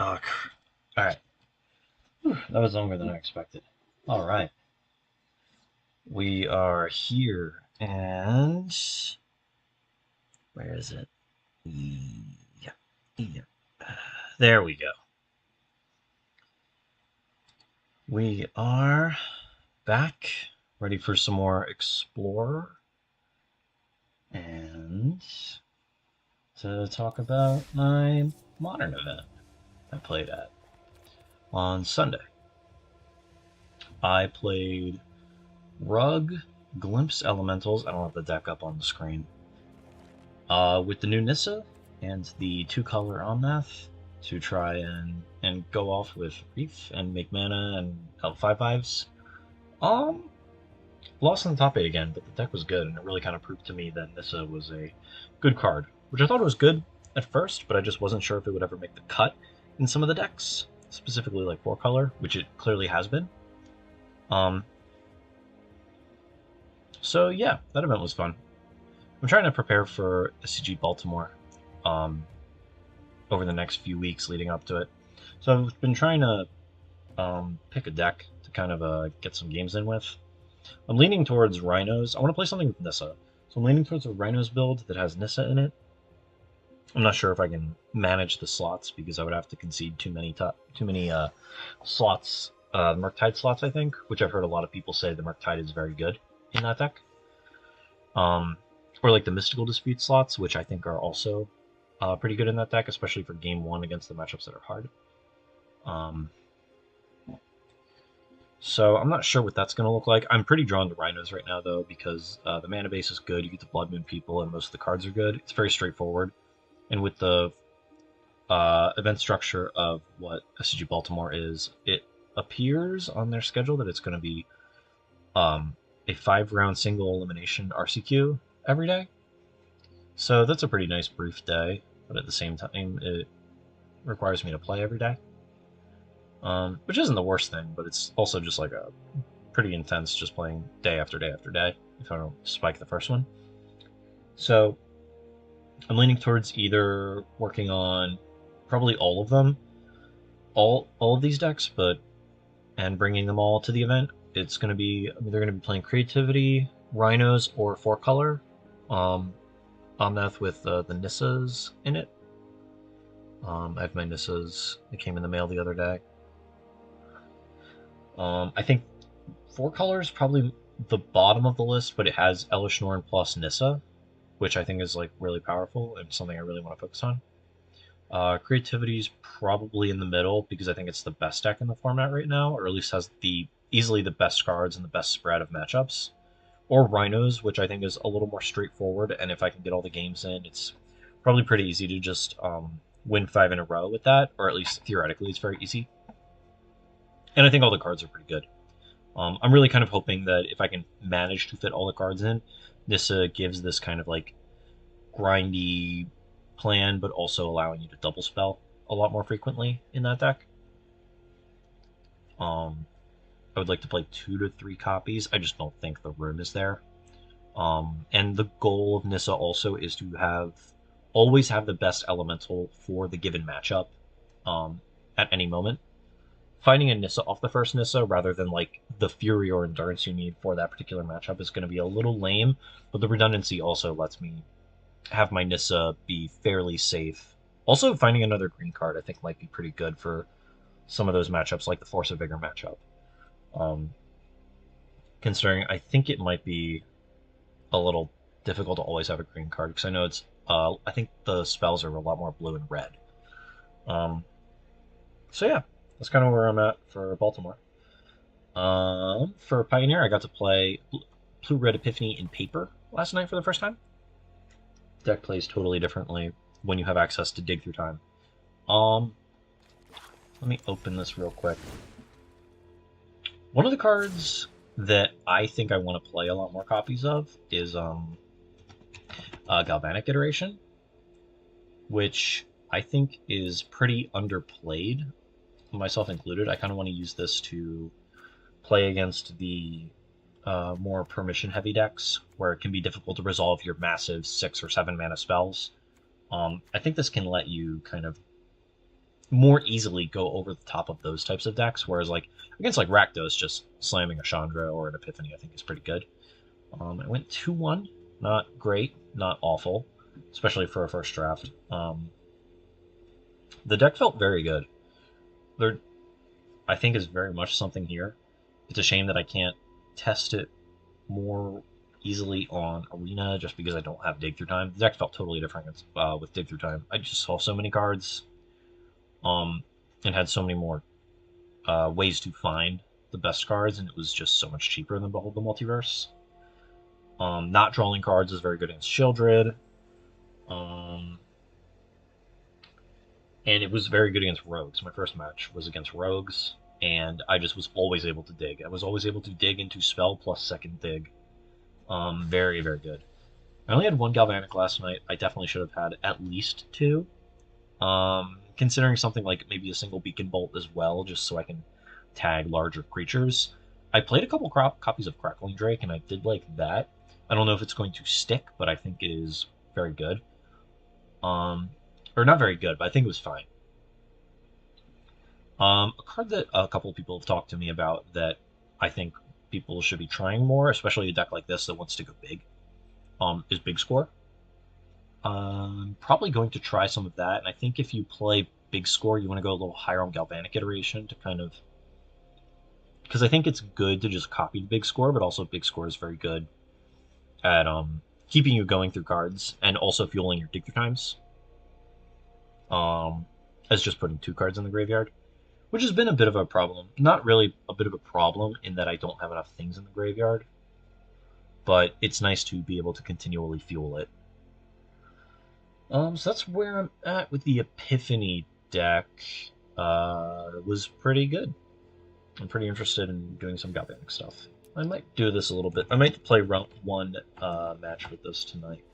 Oh, all right. That was longer than I expected. All right. We are here, and where is it? Yeah, yeah. There we go. We are back, ready for some more Explorer, and to talk about my modern event I played at on Sunday. I played Rug, Glimpse Elementals. I don't have the deck up on the screen. With the new Nissa and the two-color Omnath to try and go off with Reef and make mana and help 5/5s. Um, Lost on the top 8 again, but the deck was good, and it really kind of proved to me that Nissa was a good card, which I thought it was good at first, but I just wasn't sure if it would ever make the cut in some of the decks, specifically like 4-color, which it clearly has been. Um, so yeah, that event was fun. I'm trying to prepare for SCG Baltimore um, over the next few weeks leading up to it. So I've been trying to pick a deck to kind of get some games in with. I'm leaning towards Rhinos. I want to play something with Nissa. So I'm leaning towards a Rhinos build that has Nissa in it. I'm not sure if I can manage the slots because I would have to concede too many slots, Murktide slots, I think, which I've heard a lot of people say the Murktide is very good in that deck. Um, or like the Mystical Dispute slots, which I think are also pretty good in that deck, especially for game one against the matchups that are hard. Um, so I'm not sure what that's going to look like. I'm pretty drawn to Rhinos right now, though, because the mana base is good. You get the Blood Moon people, and most of the cards are good. It's very straightforward. And with the event structure of what SCG Baltimore is, it appears on their schedule that it's going to be a 5-round single elimination RCQ every day. So that's a pretty nice brief day, but at the same time, it requires me to play every day. Which isn't the worst thing, but it's also just like a pretty intense just playing day after day after day if I don't spike the first one. So I'm leaning towards either working on probably all of them, all of these decks, but and bringing them all to the event. It's going to be I'm either going to be playing Creativity, Rhinos, or 4-color. Omnath with the Nissas in it. I have my Nissas that came in the mail the other day. I think 4-color is probably the bottom of the list, but it has Elesh Norn plus Nissa, which I think is like really powerful and something I really want to focus on. Creativity is probably in the middle because I think it's the best deck in the format right now, or at least has the easily the best cards and the best spread of matchups. Or Rhinos, which I think is a little more straightforward, and if I can get all the games in, it's probably pretty easy to just win 5 in a row with that, or at least theoretically, it's very easy. And I think all the cards are pretty good. I'm really kind of hoping that if I can manage to fit all the cards in, this gives this kind of like grindy plan, but also allowing you to double spell a lot more frequently in that deck. I would like to play 2 to 3 copies. I just don't think the room is there. And the goal of Nissa also is to always have the best elemental for the given matchup at any moment. Finding a Nissa off the first Nissa rather than like the Fury or Endurance you need for that particular matchup is going to be a little lame, but the redundancy also lets me have my Nissa be fairly safe. Also, finding another green card I think might be pretty good for some of those matchups, like the Force of Vigor matchup. Um, Considering I think it might be a little difficult to always have a green card because I know it's. I think the spells are a lot more blue and red. Um, so yeah, that's kind of where I'm at for Baltimore. For Pioneer, I got to play Blue Red Epiphany in paper last night for the first time. Deck plays totally differently when you have access to Dig Through Time. Um, Let me open this real quick. One of the cards that I think I want to play a lot more copies of is Galvanic Iteration, which I think is pretty underplayed, myself included. I kind of want to use this to play against the more permission heavy decks where it can be difficult to resolve your massive 6 or 7 mana spells. I think this can let you kind of more easily go over the top of those types of decks. Whereas like against like Rakdos, just slamming a Chandra or an Epiphany, I think is pretty good. I went 2-1, not great, not awful, especially for a first draft. The deck felt very good. There, I think, is very much something here. It's a shame that I can't test it more easily on Arena just because I don't have Dig Through Time. The deck felt totally different with Dig Through Time. I just saw so many cards, and had so many more ways to find the best cards, and it was just so much cheaper than Behold the Multiverse. Not drawing cards is very good against Sheoldred. And it was very good against Rogues. My first match was against Rogues, and I just was always able to dig. I was always able to dig into spell plus second dig. Very, very good. I only had one Galvanic last night. I definitely should have had at least two. Considering something like maybe a single Beacon Bolt as well, just so I can tag larger creatures. I played a couple copies of Crackling Drake, and I did like that. I don't know if it's going to stick, but I think it is very good. Or not very good, but I think it was fine. A card that a couple of people have talked to me about that I think people should be trying more, especially a deck like this that wants to go big, is Big Score. I'm probably going to try some of that, and I think if you play Big Score, you want to go a little higher on Galvanic Iteration to kind of... Because I think it's good to just copy the Big Score, but also Big Score is very good at keeping you going through cards, and also fueling your Dig Through Times. As just putting 2 cards in the graveyard, which has been a bit of a problem. Not really a bit of a problem in that I don't have enough things in the graveyard, but it's nice to be able to continually fuel it. So that's where I'm at with the Epiphany deck. It was pretty good. I'm pretty interested in doing some Galvanic stuff. I might do this a little bit. I might play round 1 match with this tonight.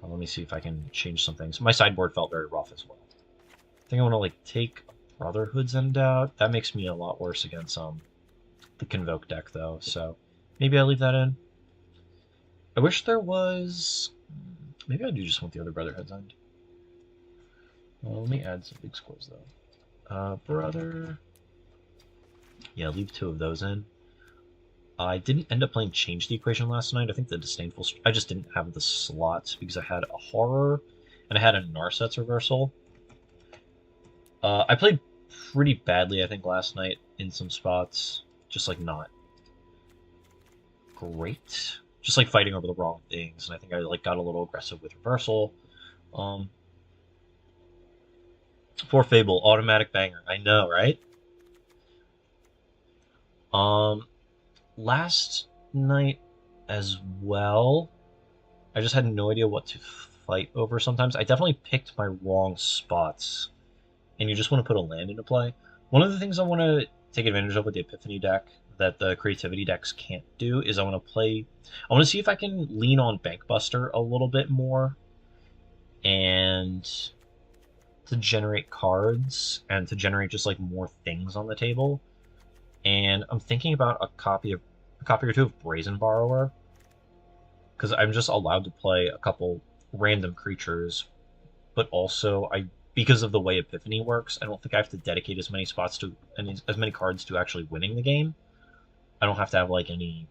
Let me see if I can change some things. My sideboard felt very rough as well. I think I want to like take Brotherhood's End out. That makes me a lot worse against the Convoke deck though, so maybe I leave that in. I wish there was... Maybe I do just want the other Brotherhood's End. Well, let me add some big scores though. Brother... Yeah, leave 2 of those in. I didn't end up playing Change the Equation last night. I think the Disdainful... I just didn't have the slots because I had a Horror and I had a Narset's Reversal. I played pretty badly, I think, last night in some spots. Just, like, not great. Just, like, fighting over the wrong things. And I think I, like, got a little aggressive with Reversal. For Fable, automatic banger. I know, right? Last night as well, I just had no idea what to fight over sometimes. I definitely picked my wrong spots, and you just want to put a land into play. One of the things I want to take advantage of with the Epiphany deck that the Creativity decks can't do is I want to see if I can lean on Bankbuster a little bit more, and to generate cards, and to generate just like more things on the table. And I'm thinking about a copy or 2 of Brazen Borrower, because I'm just allowed to play a couple random creatures, but also because of the way Epiphany works, I don't think I have to dedicate as many spots to as many cards to actually winning the game. I don't have to have like any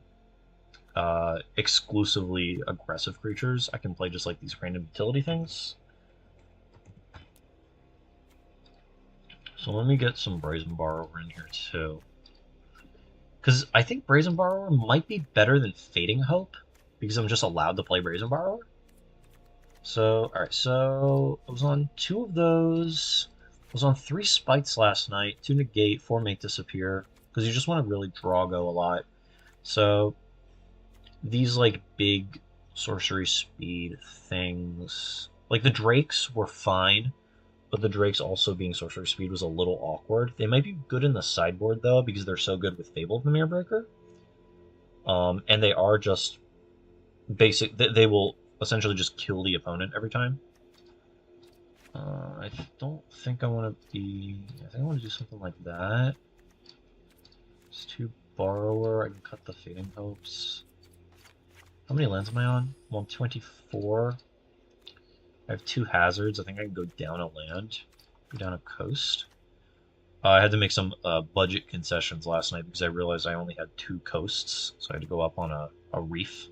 exclusively aggressive creatures. I can play just like these random utility things. So let me get some Brazen Borrower in here too. Because I think Brazen Borrower might be better than Fading Hope, because I'm just allowed to play Brazen Borrower. So, alright, so I was on 2 of those. I was on 3 Spites last night, 2 Negate, 4 Make Disappear, because you just want to really draw go a lot. So, these, like, big sorcery speed things, like the Drakes were fine, but the Drakes also being sorcery speed was a little awkward. They might be good in the sideboard, though, because they're so good with Fable of the Mirror Breaker. And they are just basic... They will essentially just kill the opponent every time. I don't think I want to be... I think I want to do something like that. Just 2 Borrower. I can cut the Fading Hopes. How many lands am I on? I'm on 24. I have 2 hazards. I think I can go down a land. Go down a coast. I had to make some budget concessions last night because I realized I only had 2 coasts, so I had to go up on a reef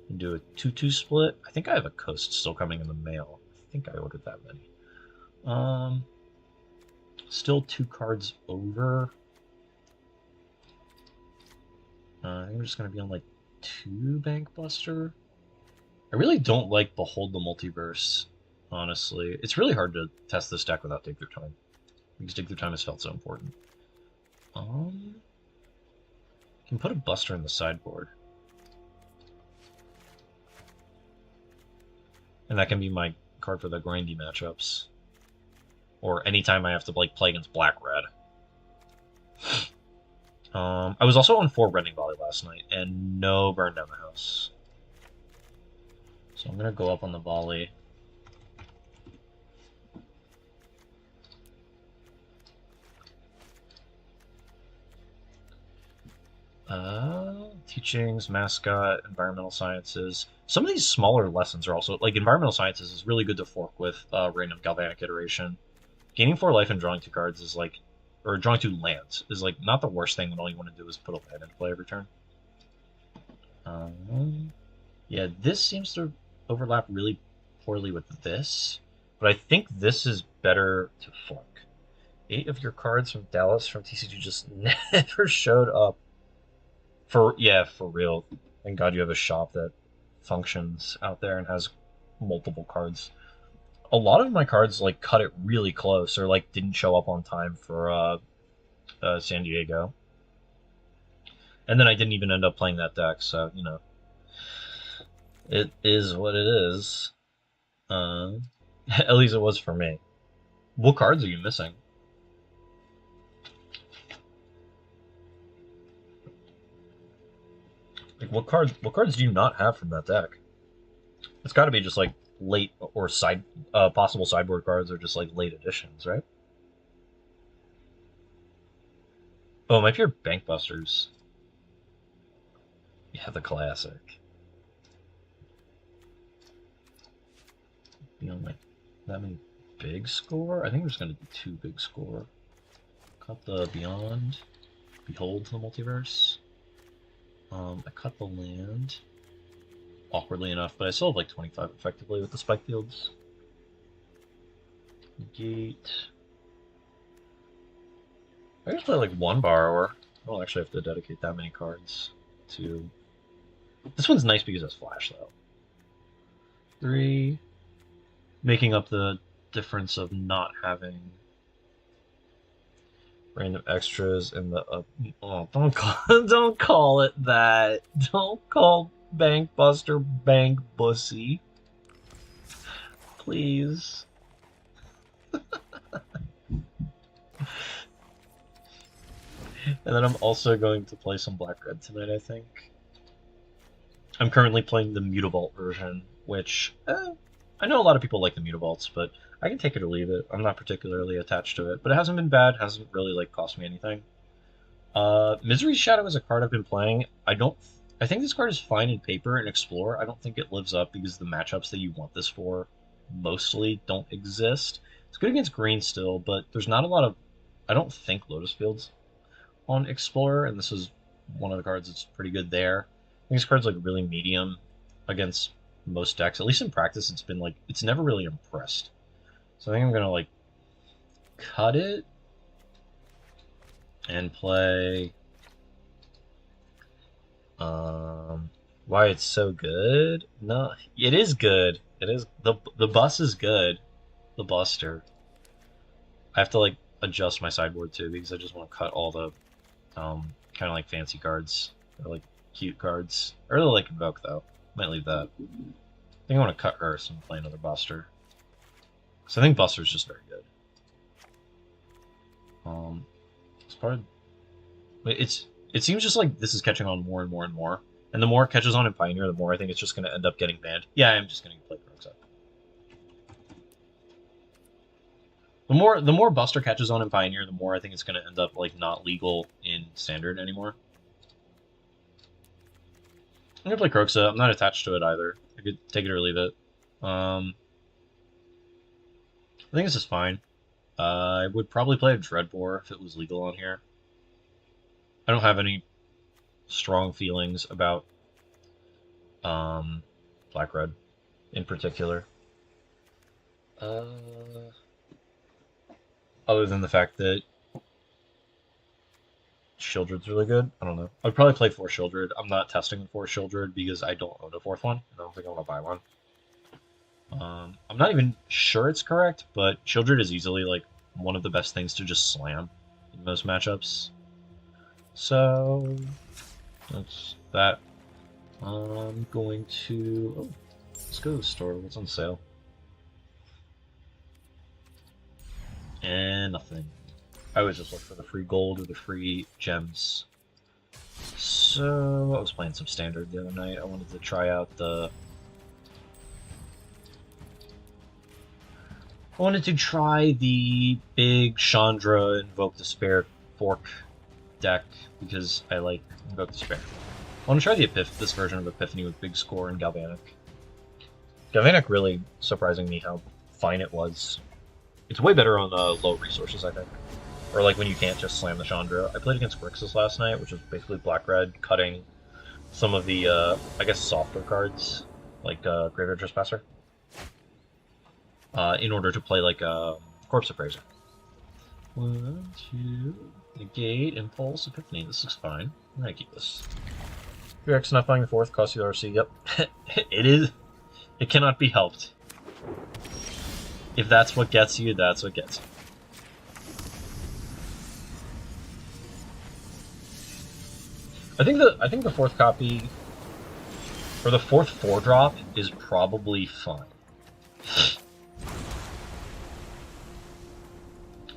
and do a 2-2 split. I think I have a coast still coming in the mail. I think I ordered that many. Still 2 cards over. I think we're just gonna be on like 2 Bank Buster. I really don't like Behold the Multiverse, honestly. It's really hard to test this deck without Dig Through Time, because Dig Through Time has felt so important. Can put a Buster in the sideboard. And that can be my card for the grindy matchups. Or anytime I have to like play against black-red. I was also on 4 Rending Volley last night, and no Burn Down the House. So I'm going to go up on the volley. Teachings, mascot, environmental sciences. Some of these smaller lessons are also, like environmental sciences is really good to fork with random galvanic iteration. Gaining 4 life and drawing 2 cards is like, or drawing 2 lands is like not the worst thing when all you want to do is put a land into play every turn. Yeah, this seems to overlap really poorly with this, but I think this is better to fork. 8 of your cards from Dallas from TCG just never showed up. For real. Thank God you have a shop that functions out there and has multiple cards. A lot of my cards like cut it really close or like didn't show up on time for San Diego. And then I didn't even end up playing that deck, so you know. It is what it is. At least it was for me. What cards are you missing? Like what cards do you not have from that deck? It's got to be just like late or possible sideboard cards or just like late additions, right? Oh, my pure Bank Busters. Yeah, the classic. You know, like that many big score? I think we're just gonna do 2 big score. Cut the Beyond, Behold the Multiverse. I cut the land, awkwardly enough, but I still have like 25 effectively with the Spike Fields. Gate. I just play like 1 Borrower. I don't actually have to dedicate that many cards to... This one's nice because it's Flash, though. 3. Making up the difference of not having random extras in the oh, don't call it that. Don't call Bank Buster Bank Bussy. Please. And then I'm also going to play some Black-Red tonight, I think. I'm currently playing the Mutavault version, which I know a lot of people like the Mutavaults, but I can take it or leave it. I'm not particularly attached to it, but it hasn't been bad. Hasn't really like cost me anything. Misery's Shadow is a card I've been playing. I think this card is fine in paper and Explore. I don't think it lives up because the matchups that you want this for mostly don't exist. It's good against green still, but there's not a lot of, I don't think, Lotus Fields on Explorer, and this is one of the cards that's pretty good there. I think this card's like really medium against most decks. At least in practice, it's been like, it's never really impressed. So I think I'm gonna like cut it and play why it's so good. No, it is good. It is the bus is good. The Buster. I have to like adjust my sideboard too because I just want to cut all the kind of like fancy cards or like cute cards. I really like Invoke though. Might leave that. I think I want to cut Earth and play another Buster. So I think Buster's just very good. It's part of, it seems just like this is catching on more and more and more. And the more it catches on in Pioneer, the more I think it's just going to end up getting banned. Yeah, I'm just going to play Kroxa. The more Buster catches on in Pioneer, the more I think it's going to end up like not legal in Standard anymore. I'm going to play Kroxa. I'm not attached to it either. I could take it or leave it. I think this is fine. I would probably play a Dreadbore if it was legal on here. I don't have any strong feelings about Black Red in particular. Other than the fact that Shieldred's really good. I don't know. I'd probably play 4 Shieldred. I'm not testing 4 Shieldred because I don't own a 4th one. I don't think I want to buy one. I'm not even sure it's correct, but Shieldred is easily like one of the best things to just slam in most matchups. So that's that. I'm going to... Oh, let's go to the store. What's on sale? And nothing. I always just look for the free gold or the free gems. So I was playing some standard the other night. I wanted to try out the... I wanted to try the big Chandra Invoke Despair fork deck because I like Invoke Despair. I want to try this version of Epiphany with Big Score and Galvanic. Galvanic really surprising me how fine it was. It's way better on low resources, I think. Or like when you can't just slam the Chandra. I played against Grixis last night, which was basically black-red, cutting some of the, I guess, softer cards, like Graveyard Trespasser, in order to play like Corpse Appraiser. 1, 2, negate, impulse, Epiphany. This looks fine. I'm gonna keep this. Your X not buying the 4th, cost you RC. Yep. It is. It cannot be helped. If that's what gets you, that's what gets you. I think the 4th copy, or the 4th 4-drop, is probably fine.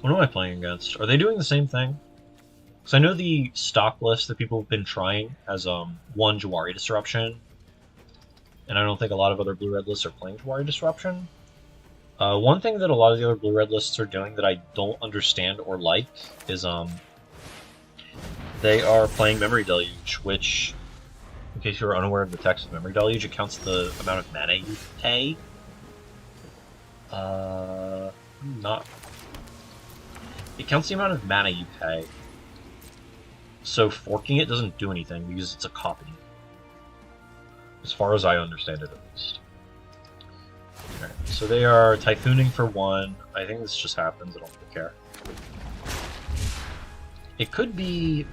What am I playing against? Are they doing the same thing? Because I know the stock list that people have been trying has 1 Jawari Disruption, and I don't think a lot of other blue-red lists are playing Jawari Disruption. One thing that a lot of the other blue-red lists are doing that I don't understand or like is they are playing Memory Deluge, which, in case you're unaware of the text of Memory Deluge, it counts the amount of mana you pay. It counts the amount of mana you pay. So forking it doesn't do anything because it's a copy. As far as I understand it, at least. Alright, so they are Typhooning for 1. I think this just happens, I don't really care. It could be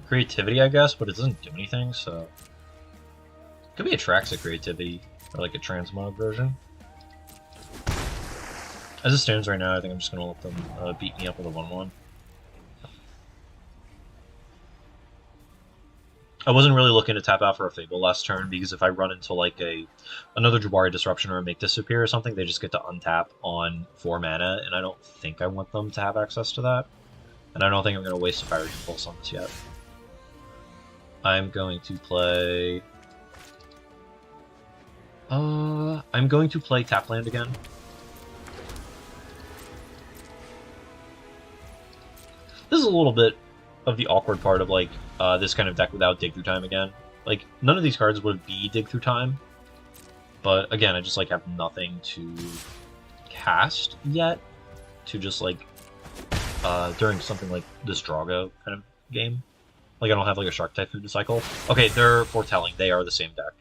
Creativity, I guess, but it doesn't do anything, so... It could be Atraxic Creativity, or like a Transmog version. As it stands right now, I think I'm just going to let them beat me up with a 1-1. I wasn't really looking to tap out for a Fable last turn, because if I run into like another Jawari Disruption or a Make Disappear or something, they just get to untap on 4 mana, and I don't think I want them to have access to that. And I don't think I'm going to waste a Fiery Impulse on this yet. I'm going to play... I'm going to play Tapland again. This is a little bit of the awkward part of, like, this kind of deck without Dig Through Time again. Like, none of these cards would be Dig Through Time. But, again, I just, like, have nothing to cast yet. To just, like, during something like this Drago kind of game. Like, I don't have, like, a Shark Typhoon to cycle. Okay, they're foretelling. They are the same deck.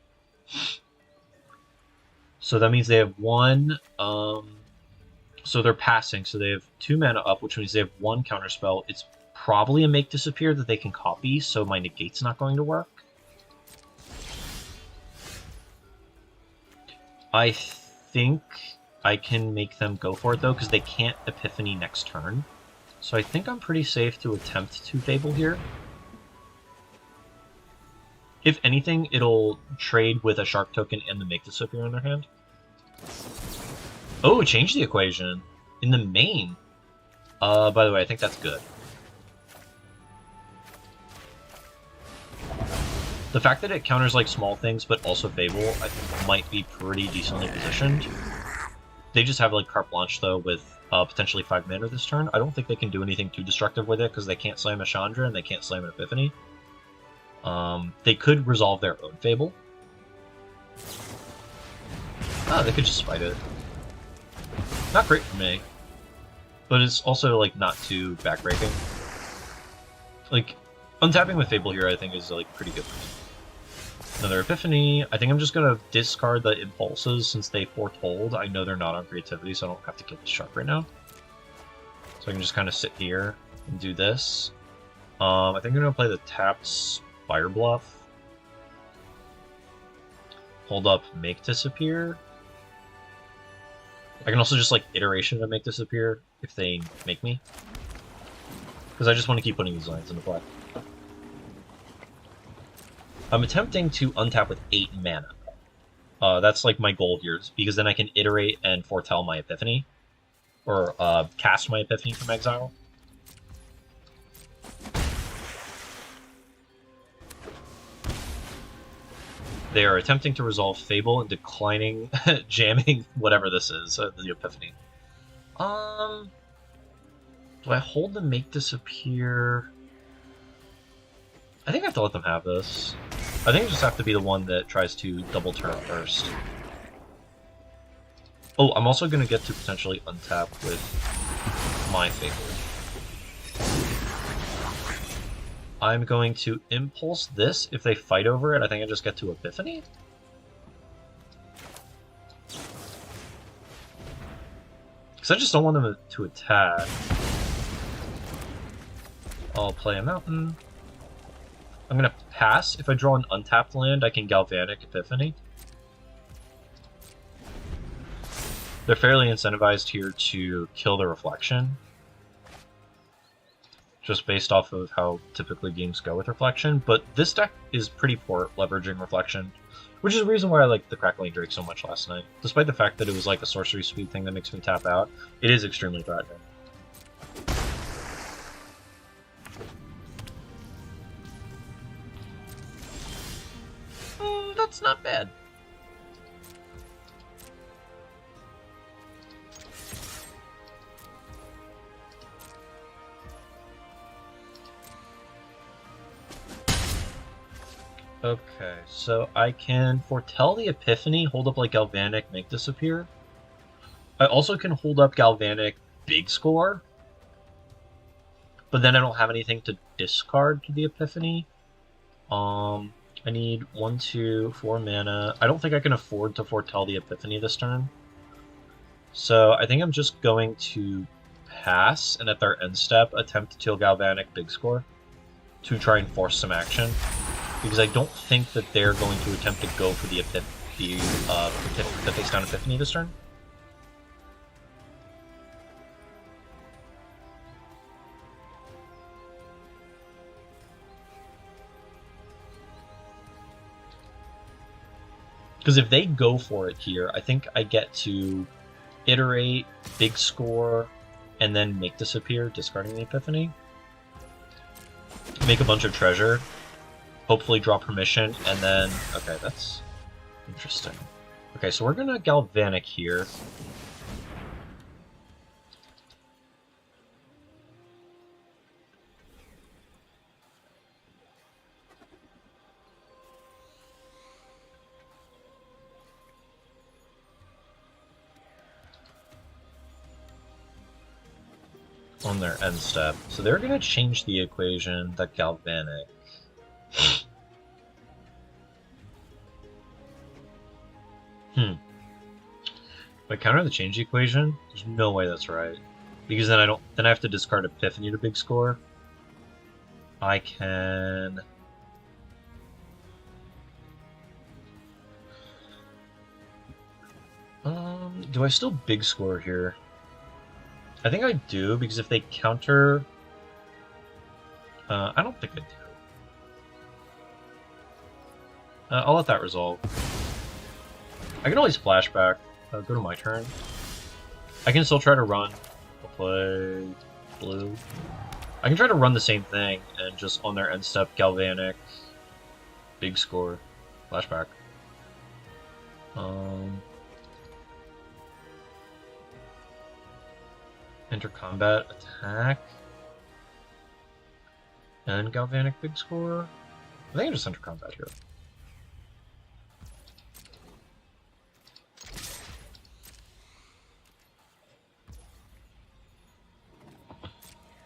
So that means they have 1, so they're passing, so they have 2 mana up, which means they have 1 counterspell. It's probably a Make Disappear that they can copy, so my Negate's not going to work. I think I can make them go for it, though, because they can't Epiphany next turn. So I think I'm pretty safe to attempt to Fable here. If anything, it'll trade with a Shark token and the Make Disappear in their hand. Oh, change the equation. In the main. By the way, I think that's good. The fact that it counters like small things, but also Fable, I think might be pretty decently positioned. They just have like carte blanche though with potentially 5 mana this turn. I don't think they can do anything too destructive with it because they can't slam a Chandra and they can't slam an Epiphany. They could resolve their own Fable. Ah, they could just fight it. Not great for me. but it's also like not too backbreaking. Like untapping with Fable here, I think is like pretty good for me. Another Epiphany. I think I'm just gonna discard the impulses since they foretold. I know they're not on creativity, so I don't have to kill the shark right now. So I can just kind of sit here and do this. I think I'm gonna play the tapped Spire Bluff. Hold up, make disappear. I can also just like iteration to make disappear if they make me. Because I just want to keep putting these lands into play. I'm attempting to untap with 8 mana. That's like my goal here, because then I can iterate and foretell my Epiphany. Or cast my Epiphany from exile. They are attempting to resolve Fable and declining, jamming whatever this is, the Epiphany. Do I hold the make disappear? I think I have to let them have this. I think I just have to be the one that tries to double turn first. Oh, I'm also going to get to potentially untap with my Fable. I'm going to impulse this. If they fight over it, I think I just get to Epiphany. Because I just don't want them to attack. I'll play a mountain. I'm going to pass. If I draw an untapped land, I can Galvanic Epiphany. They're fairly incentivized here to kill the Reflection. Just based off of how typically games go with Reflection. But this deck is pretty poor at leveraging Reflection, which is the reason why I liked the Crackling Drake so much last night. Despite the fact that it was like a sorcery speed thing that makes me tap out, it is extremely threatening. That's not bad. Okay, so I can foretell the Epiphany, hold up like Galvanic, make disappear. I also can hold up Galvanic, big score. But then I don't have anything to discard to the Epiphany. I need 1, 2, 4 mana. I don't think I can afford to foretell the Epiphany this turn. So I think I'm just going to pass, and at their end step, attempt to kill Galvanic big score to try and force some action. Because I don't think that they're going to attempt to go for the face down Epiphany this turn. Because if they go for it here, I think I get to iterate, big score, and then make disappear, discarding the Epiphany. Make a bunch of treasure. Hopefully draw permission, and then... Okay, that's interesting. Okay, so we're gonna Galvanic here. On their end step. So they're gonna change the equation, that Galvanic. If I counter the change equation, there's no way that's right. Because then I have to discard Epiphany to big score. I can... do I still big score here? I think I do, because if they counter... I don't think I do. I'll let that resolve. I can always flashback. Go to my turn. I can still try to run. I'll play blue. I can try to run the same thing and just on their end step, Galvanic, big score, flashback. Enter combat, attack, and Galvanic, big score. I think I just enter combat here.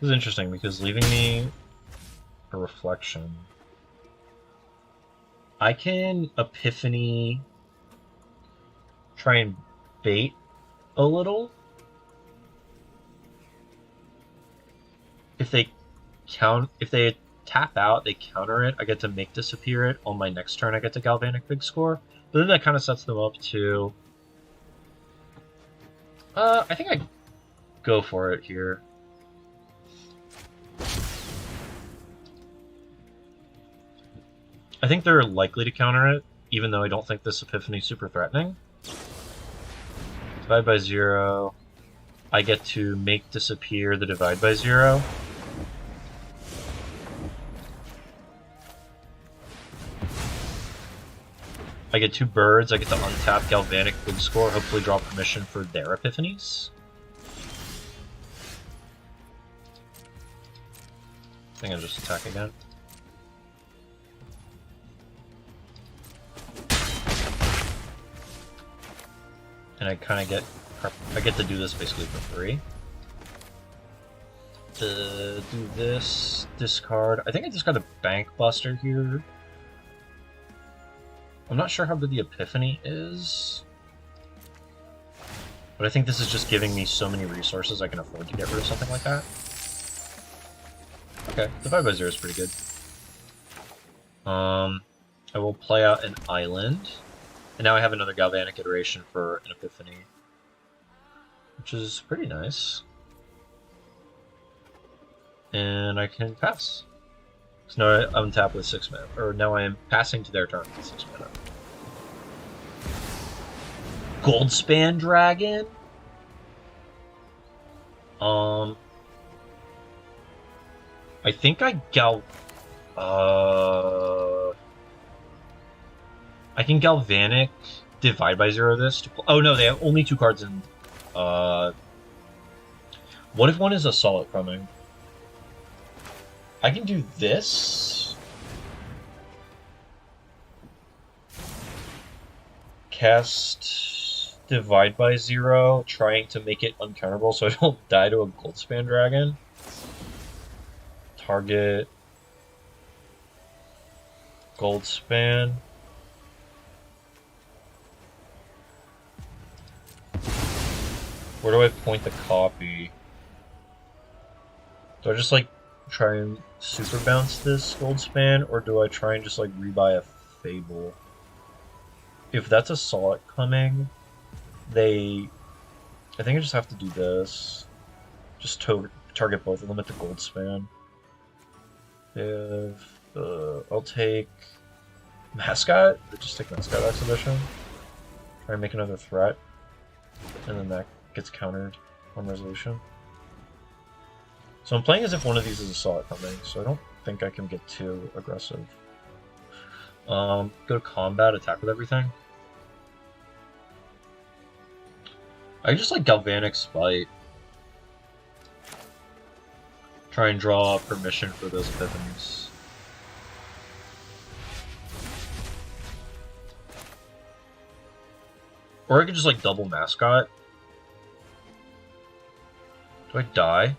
This is interesting because leaving me a reflection. I can Epiphany try and bait a little. If they tap out, they counter it, I get to make disappear it. On my next turn I get to Galvanic Big Score. But then that kind of sets them up to I think I go for it here. I think they're likely to counter it, even though I don't think this Epiphany is super threatening. Divide by 0. I get to make disappear the divide by 0. I get 2 birds, I get to untap Galvanic Big Score, hopefully draw permission for their Epiphanies. I think I'll just attack again. And I kind of get to do this basically for free. To do this, discard. I think I just got a Bank Buster here. I'm not sure how good the Epiphany is, but I think this is just giving me so many resources I can afford to get rid of something like that. Okay, Divide by 0 is pretty good. I will play out an island. And now I have another Galvanic iteration for an Epiphany, which is pretty nice. And I can pass. So now I'm tapped with 6 mana, or now I am passing to their turn with 6 mana. Goldspan Dragon? I think I I can Galvanic Divide by 0 this to oh no, they have only 2 cards in what if one is a solid coming? I can do this. Cast Divide by 0, trying to make it uncounterable so I don't die to a Goldspan Dragon. Target Goldspan. Where do I point the copy? Do I just like try and super bounce this Goldspan, or do I try and just like rebuy a Fable? If that's a Solid coming, I think I just have to do this. Just target both of them at the Goldspan. If I'll take Mascot. Just take Mascot Exhibition. Try and make another threat, and then that gets countered on resolution. So I'm playing as if one of these is a solid coming, so I don't think I can get too aggressive. Go to combat, attack with everything. I just like Galvanic Spite. Try and draw permission for those Epiphanies. Or I could just like double Mascot. Do I die?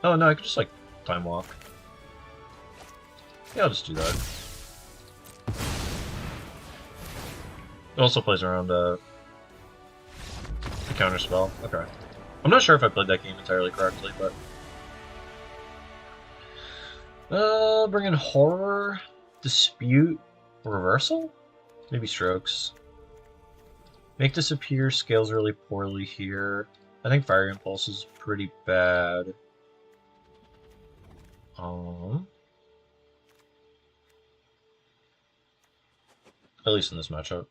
Oh no, I could just like Time Walk. Yeah, I'll just do that. It also plays around the counter spell. Okay. I'm not sure if I played that game entirely correctly, but bring in Horror, Dispute, Reversal? Maybe Strokes. Make Disappear scales really poorly here. I think Fire Impulse is pretty bad. At least in this matchup.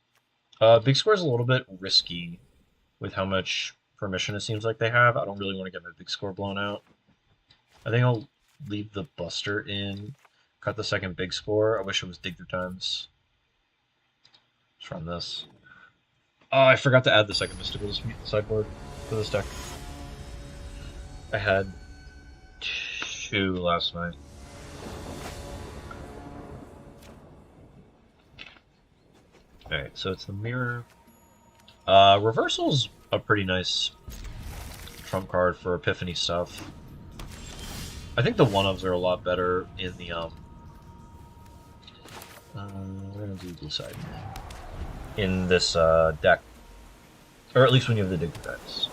Big Square is a little bit risky with how much permission it seems like they have. I don't really want to get my Big Score blown out. I think I'll leave the Buster in, cut the second Big Score. I wish it was Dig Through Times. Let's run this. Oh, I forgot to add the second Mystical Dispute to the sideboard for this deck. I had 2 last night. Alright, so it's the Mirror. Reversal's a pretty nice trump card for Epiphany stuff. I think the one-ofs are a lot better in the, we're gonna do blue side. In this, deck. Or at least when you have the dig decks.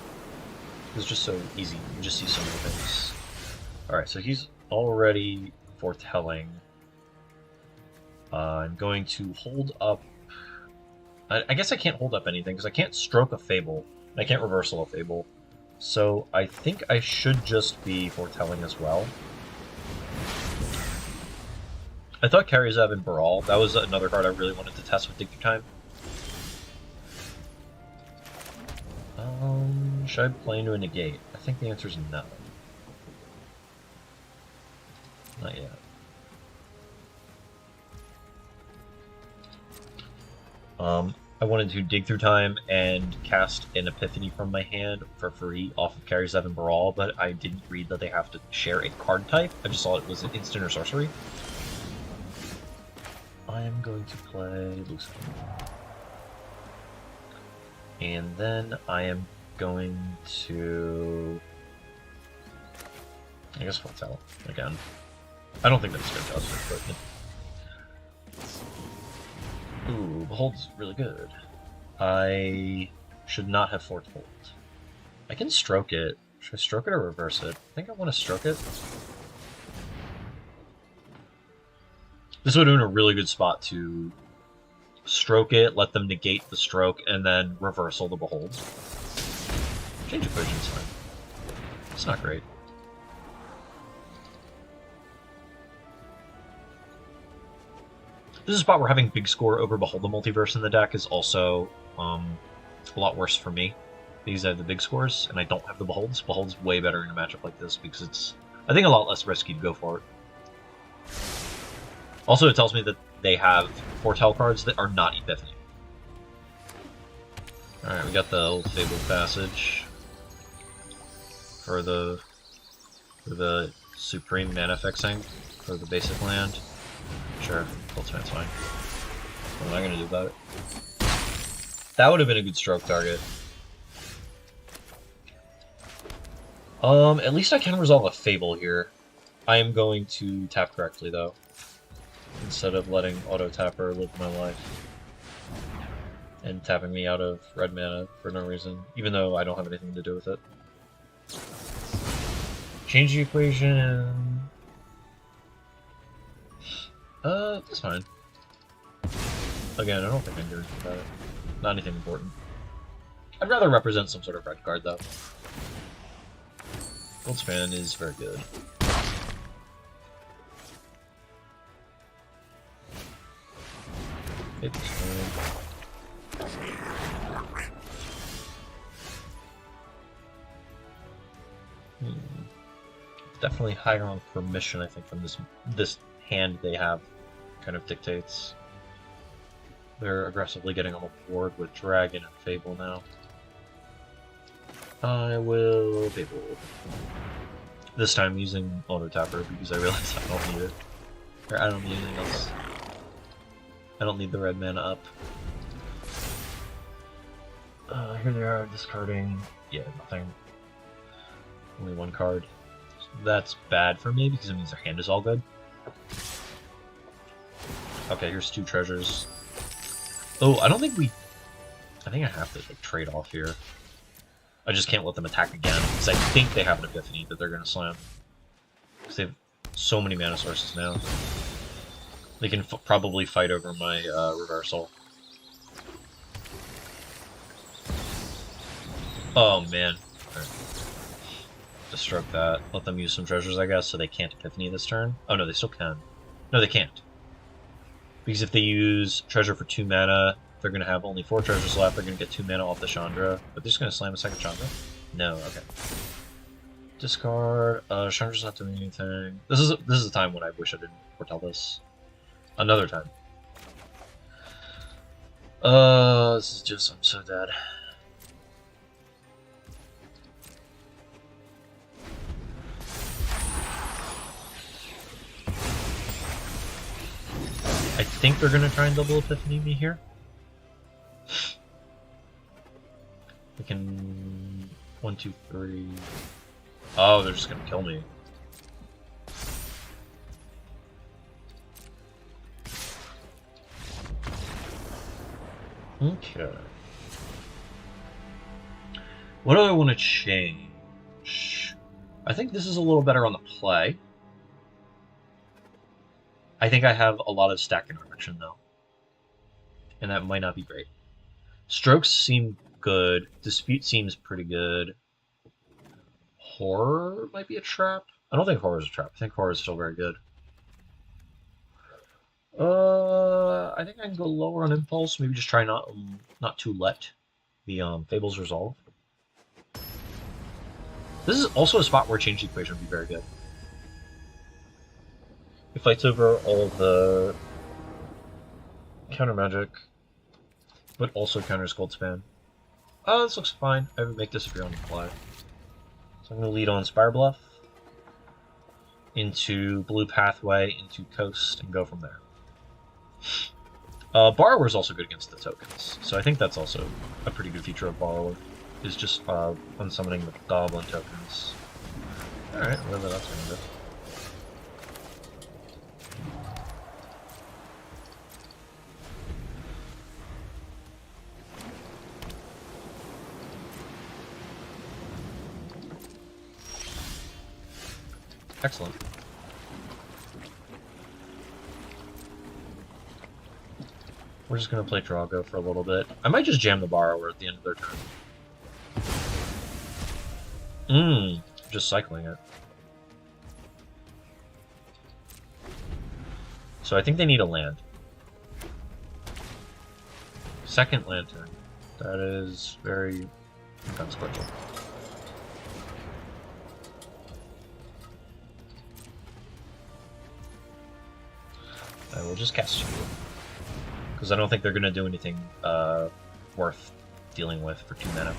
It's just so easy. You just see so many things. Alright, so he's already foretelling. I'm going to hold up... I guess I can't hold up anything, because I can't stroke a Fable. And I can't reversal a Fable. So I think I should just be foretelling as well. I thought Karizev and Baral, that was another card I really wanted to test with Dig Through Time. Should I play into a negate? I think the answer is no. Not yet. I wanted to Dig Through Time and cast an Epiphany from my hand for free off of Karizev and Baral, but I didn't read that they have to share a card type. I just saw it was an instant or sorcery. I am going to play Lucifer. And then I am going to... I guess Foretell again. I don't think that's good justice, but... Ooh, Behold's really good. I should not have Foretold. I can stroke it. Should I stroke it or reverse it? I think I want to stroke it. This would have been a really good spot to stroke it, let them negate the stroke, and then reversal the Behold. Change equation's fine. It's not great. This is a spot where having big score over Behold the Multiverse in the deck is also a lot worse for me, because I have the big scores and I don't have the Beholds. Behold's way better in a matchup like this because it's, I think, a lot less risky to go for it. Also, it tells me that they have Foretell cards that are not Epiphany. Alright, we got the old Fabled Passage for the Supreme Mana Fixing for the basic land. Sure, Ultimate's fine. What am I gonna do about it? That would have been a good stroke target. At least I can resolve a Fable here. I am going to tap correctly, though, instead of letting Auto-Tapper live my life and tapping me out of red mana for no reason, even though I don't have anything to do with it. Change the equation. That's fine. Again, I don't think I can do anything about it. Not anything important. I'd rather represent some sort of red card, though. Goldspan is very good. It's definitely higher on permission, I think, from this hand they have. Kind of dictates. They're aggressively getting on the board with Dragon and Fable now. I will Fable. This time using Auto-Tapper because I realize I don't need it. Or I don't need anything else. I don't need the red mana up. Here they are, discarding... Yeah, nothing. Only one card. So that's bad for me because it means their hand is all good. Okay, here's 2 treasures. Oh, I don't think we... I think I have to like, trade off here. I just can't let them attack again, because I think they have an Epiphany that they're going to slam. Because they have so many mana sources now. They can probably fight over my reversal. Oh, man. Right. Just stroke that. Let them use some treasures, I guess, so they can't Epiphany this turn. Oh, no, they still can. No, they can't. Because if they use treasure for 2 mana, they're going to have only 4 treasures left. They're going to get 2 mana off the Chandra. But they're just going to slam a second Chandra? No, okay. Discard. Chandra's not doing anything. This is a time when I wish I didn't foretell this. Another time. This is just, I'm so dead. I think they're gonna try and double Epiphany me here. They can 1, 2, 3. Oh, they're just gonna kill me. Okay. What do I want to change? I think this is a little better on the play. I think I have a lot of stack interaction, though. And that might not be great. Strokes seem good. Dispute seems pretty good. Horror might be a trap. I don't think horror is a trap. I think horror is still very good. I think I can go lower on impulse. Maybe just try not to let the fables resolve. This is also a spot where change the equation would be very good. It fights over all of the counter magic, but also counters Goldspan. Oh, this looks fine. I would make disappear on the fly. So I'm going to lead on Spire Bluff into Blue Pathway, into Coast, and go from there. Borrower is also good against the tokens, so I think that's also a pretty good feature of Borrower, is just unsummoning the goblin tokens. Alright, whatever that's going to do. Excellent. We're just going to play Drago for a little bit. I might just jam the Borrower at the end of their turn. Just cycling it. So I think they need a land. Second Lantern. That is very inconsequential. I will just cast you. Because I don't think they're going to do anything worth dealing with for 2 mana.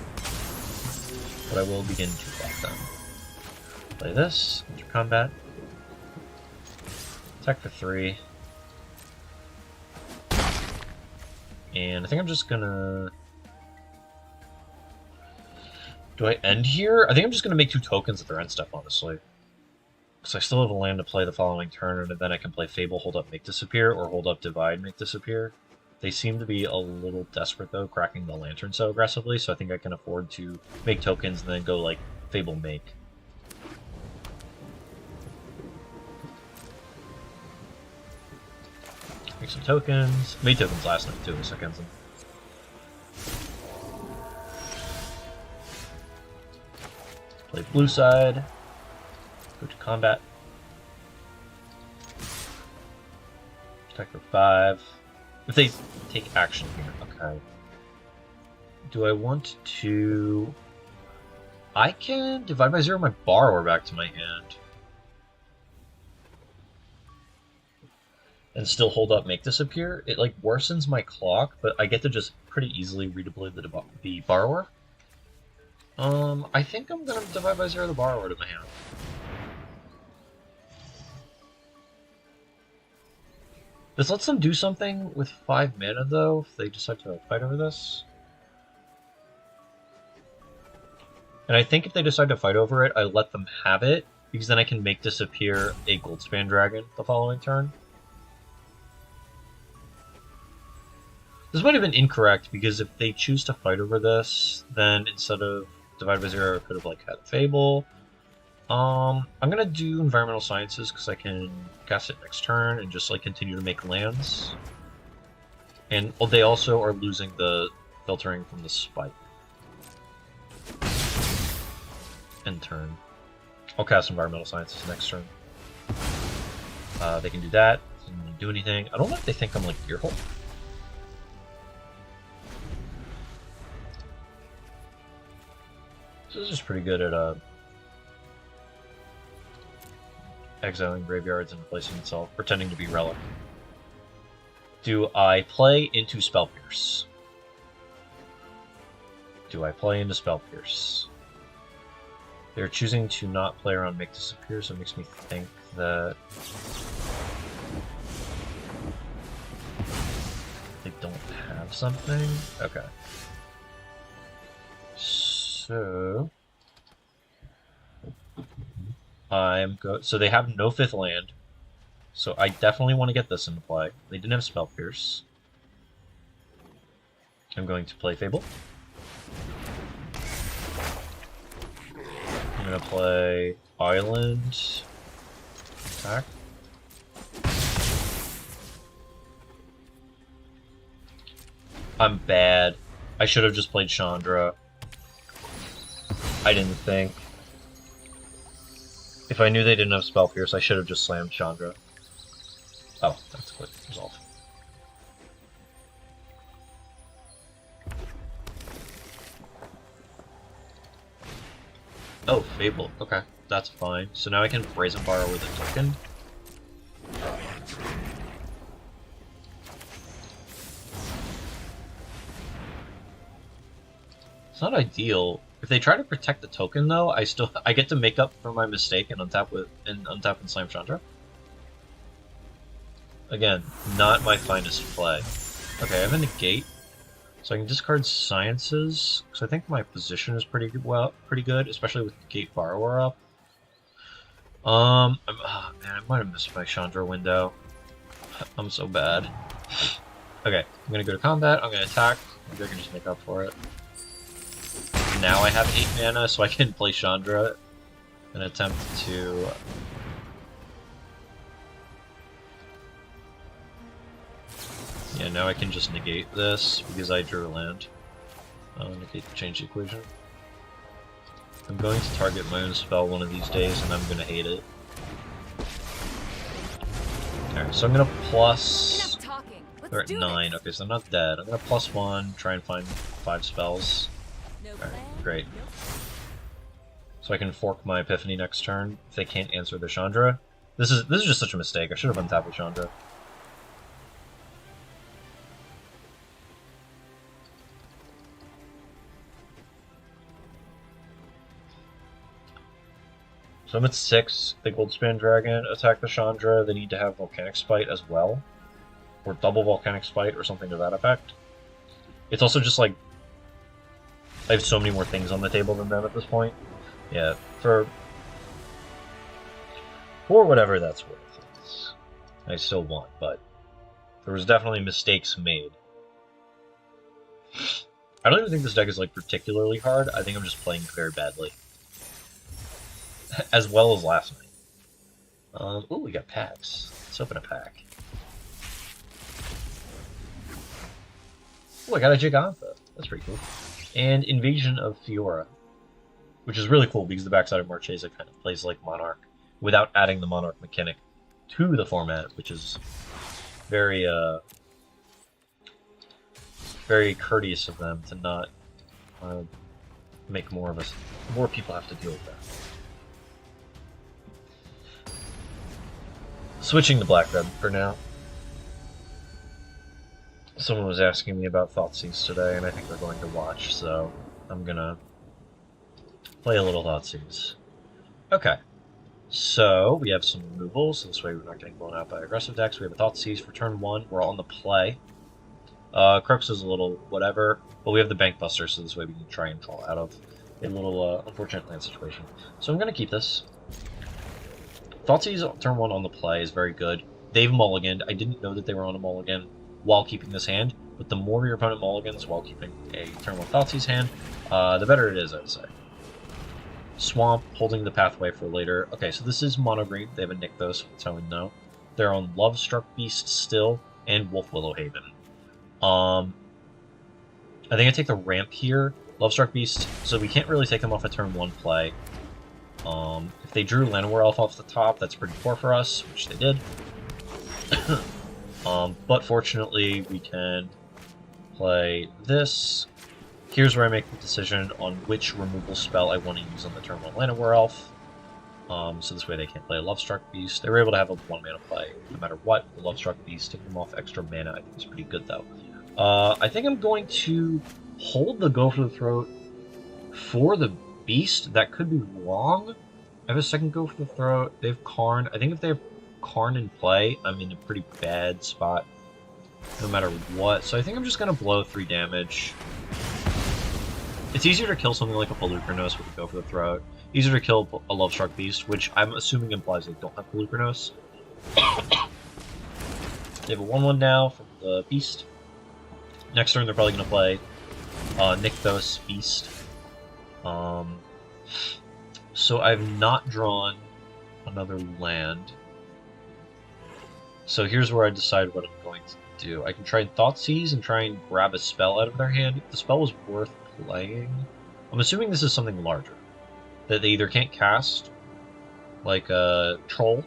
But I will begin to block them. Play this, enter combat. Attack for 3. And I think I'm just gonna... Do I end here? I think I'm just gonna make 2 tokens at their end step, honestly. Because I still have a land to play the following turn, and then I can play Fable, hold up, make disappear, or hold up, divide, make disappear. They seem to be a little desperate, though, cracking the Lantern so aggressively, so I think I can afford to make tokens and then go, like, Fable make. Make some tokens. Made tokens last night, too, so I can them. Play blue side. Go to combat. Attack for 5. If they take action here, okay. Do I want to... I can divide by 0 my Borrower back to my hand. And still hold up, make disappear. It, like, worsens my clock, but I get to just pretty easily redeploy the Borrower. I think I'm gonna divide by 0 the Borrower to my hand. This lets them do something with 5 mana, though, if they decide to fight over this. And I think if they decide to fight over it, I let them have it, because then I can make disappear a Goldspan Dragon the following turn. This might have been incorrect, because if they choose to fight over this, then instead of Divide by 0, I could have, like, had Fable. I'm gonna do Environmental Sciences because I can cast it next turn and just like continue to make lands. And they also are losing the filtering from the spike. End turn. I'll cast Environmental Sciences next turn. They can do that. Doesn't do anything. I don't know if they think I'm like Earhole. This is just pretty good at exiling graveyards and replacing itself, pretending to be Relic. Do I play into Spell Pierce? Do I play into Spell Pierce? They're choosing to not play around Make Disappear, so it makes me think that they don't have something. Okay. So so they have no 5th land. So I definitely want to get this into play. They didn't have Spell Pierce. I'm going to play Fable. I'm going to play Island. Attack. I'm bad. I should have just played Chandra. I didn't think. If I knew they didn't have Spell Pierce, I should have just slammed Chandra. Oh, that's a quick resolve. Oh, Fable. Okay, that's fine. So now I can Brazen Borrow with a token. It's not ideal. If they try to protect the token, though, I get to make up for my mistake and untap and slam Chandra. Again, not my finest play. Okay, I have a negate, so I can discard Sciences because I think my position is pretty good, especially with Gate Borrower up. Oh man, I might have missed my Chandra window. I'm so bad. Okay, I'm gonna go to combat. I'm gonna attack. Maybe I can just make up for it. Now I have 8 mana, so I can play Chandra and attempt to... Yeah, now I can just negate this because I drew a land. Negate to change the equation. I'm going to target my own spell one of these days, and I'm gonna hate it. Alright, so I'm gonna plus... They're at 9. Okay, so I'm not dead. I'm gonna plus 1, try and find 5 spells. Alright, great. So I can fork my Epiphany next turn if they can't answer the Chandra. This is just such a mistake. I should have untapped with Chandra. So I'm at 6. The Goldspan Dragon attack the Chandra. They need to have Volcanic Spite as well. Or double Volcanic Spite or something to that effect. It's also just like... I have so many more things on the table than them at this point. Yeah, for whatever that's worth. I still won, but there was definitely mistakes made. I don't even think this deck is like particularly hard. I think I'm just playing very badly. As well as last night. Ooh, we got packs. Let's open a pack. Ooh, I got a Gigantha. That's pretty cool. And Invasion of Fiora, which is really cool because the backside of Marchesa kind of plays like Monarch without adding the Monarch mechanic to the format, which is very, very courteous of them to not make more people have to deal with that. Switching to Black Red for now. Someone was asking me about Thoughtseize today, and I think they're going to watch, so I'm gonna play a little Thoughtseize. Okay, so we have some removals, so this way we're not getting blown out by aggressive decks. We have a Thoughtseize for turn 1, we're on the play. Crux is a little whatever, but we have the Bank Buster, so this way we can try and draw out of a little unfortunate land situation. So I'm gonna keep this. Thoughtseize turn 1 on the play is very good. They've mulliganed. I didn't know that they were on a mulligan while keeping this hand, but the more your opponent mulligans while keeping a turn 1 Thoughtseize hand, the better it is, I would say. Swamp, holding the pathway for later. Okay, so this is mono green. They have a Nykthos, that's how we know. They're on Lovestruck Beast still, and Wolf Willow Haven. I think I take the ramp here. Lovestruck Beast, so we can't really take them off a turn 1 play. If they drew Llanowar Elf off the top, that's pretty poor for us, which they did. But fortunately, we can play this. Here's where I make the decision on which removal spell I want to use on the turn 1 Llanowar Elf. So this way they can't play a Lovestruck Beast. They were able to have a 1 mana play no matter what. The Lovestruck Beast, taking them off extra mana, I think is pretty good though. I think I'm going to hold the Go for the Throat for the Beast. That could be wrong. I have a second Go for the Throat. They have Karn. I think if they have Karn in play, I'm in a pretty bad spot no matter what. So I think I'm just going to blow 3 damage. It's easier to kill something like a Polukranos with a Go for the Throat. Easier to kill a Lovestruck Beast, which I'm assuming implies they don't have Polukranos. They have a 1/1 now from the Beast. Next turn, they're probably going to play Nykthos Feast. So I've not drawn another land. So here's where I decide what I'm going to do. I can try and Thoughtseize and try and grab a spell out of their hand. If the spell was worth playing, I'm assuming this is something larger that they either can't cast, like a Troll,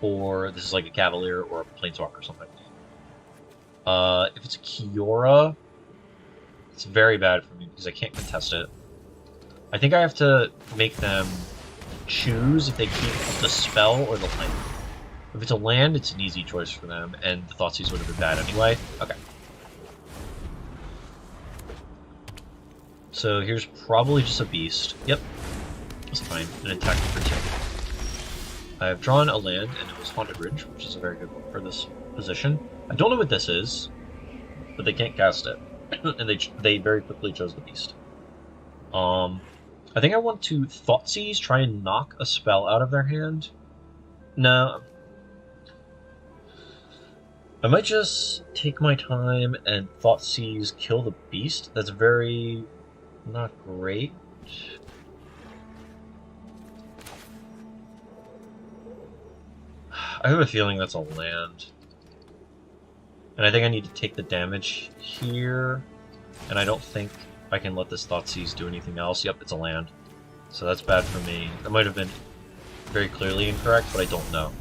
or this is like a Cavalier or a Planeswalker or something. If it's a Kiora, it's very bad for me because I can't contest it. I think I have to make them choose if they keep the spell or the land. If it's a land, it's an easy choice for them, and the Thoughtseize would have been bad anyway. Okay. So here's probably just a beast. Yep. That's fine. An attack for 2. I have drawn a land, and it was Haunted Ridge, which is a very good one for this position. I don't know what this is, but they can't cast it. And they very quickly chose the beast. I think I want to Thoughtseize, try and knock a spell out of their hand. No. I might just take my time and Thoughtseize, kill the beast. That's very not great. I have a feeling that's a land. And I think I need to take the damage here. And I don't think I can let this Thoughtseize do anything else. Yep, it's a land. So that's bad for me. That might have been very clearly incorrect, but I don't know.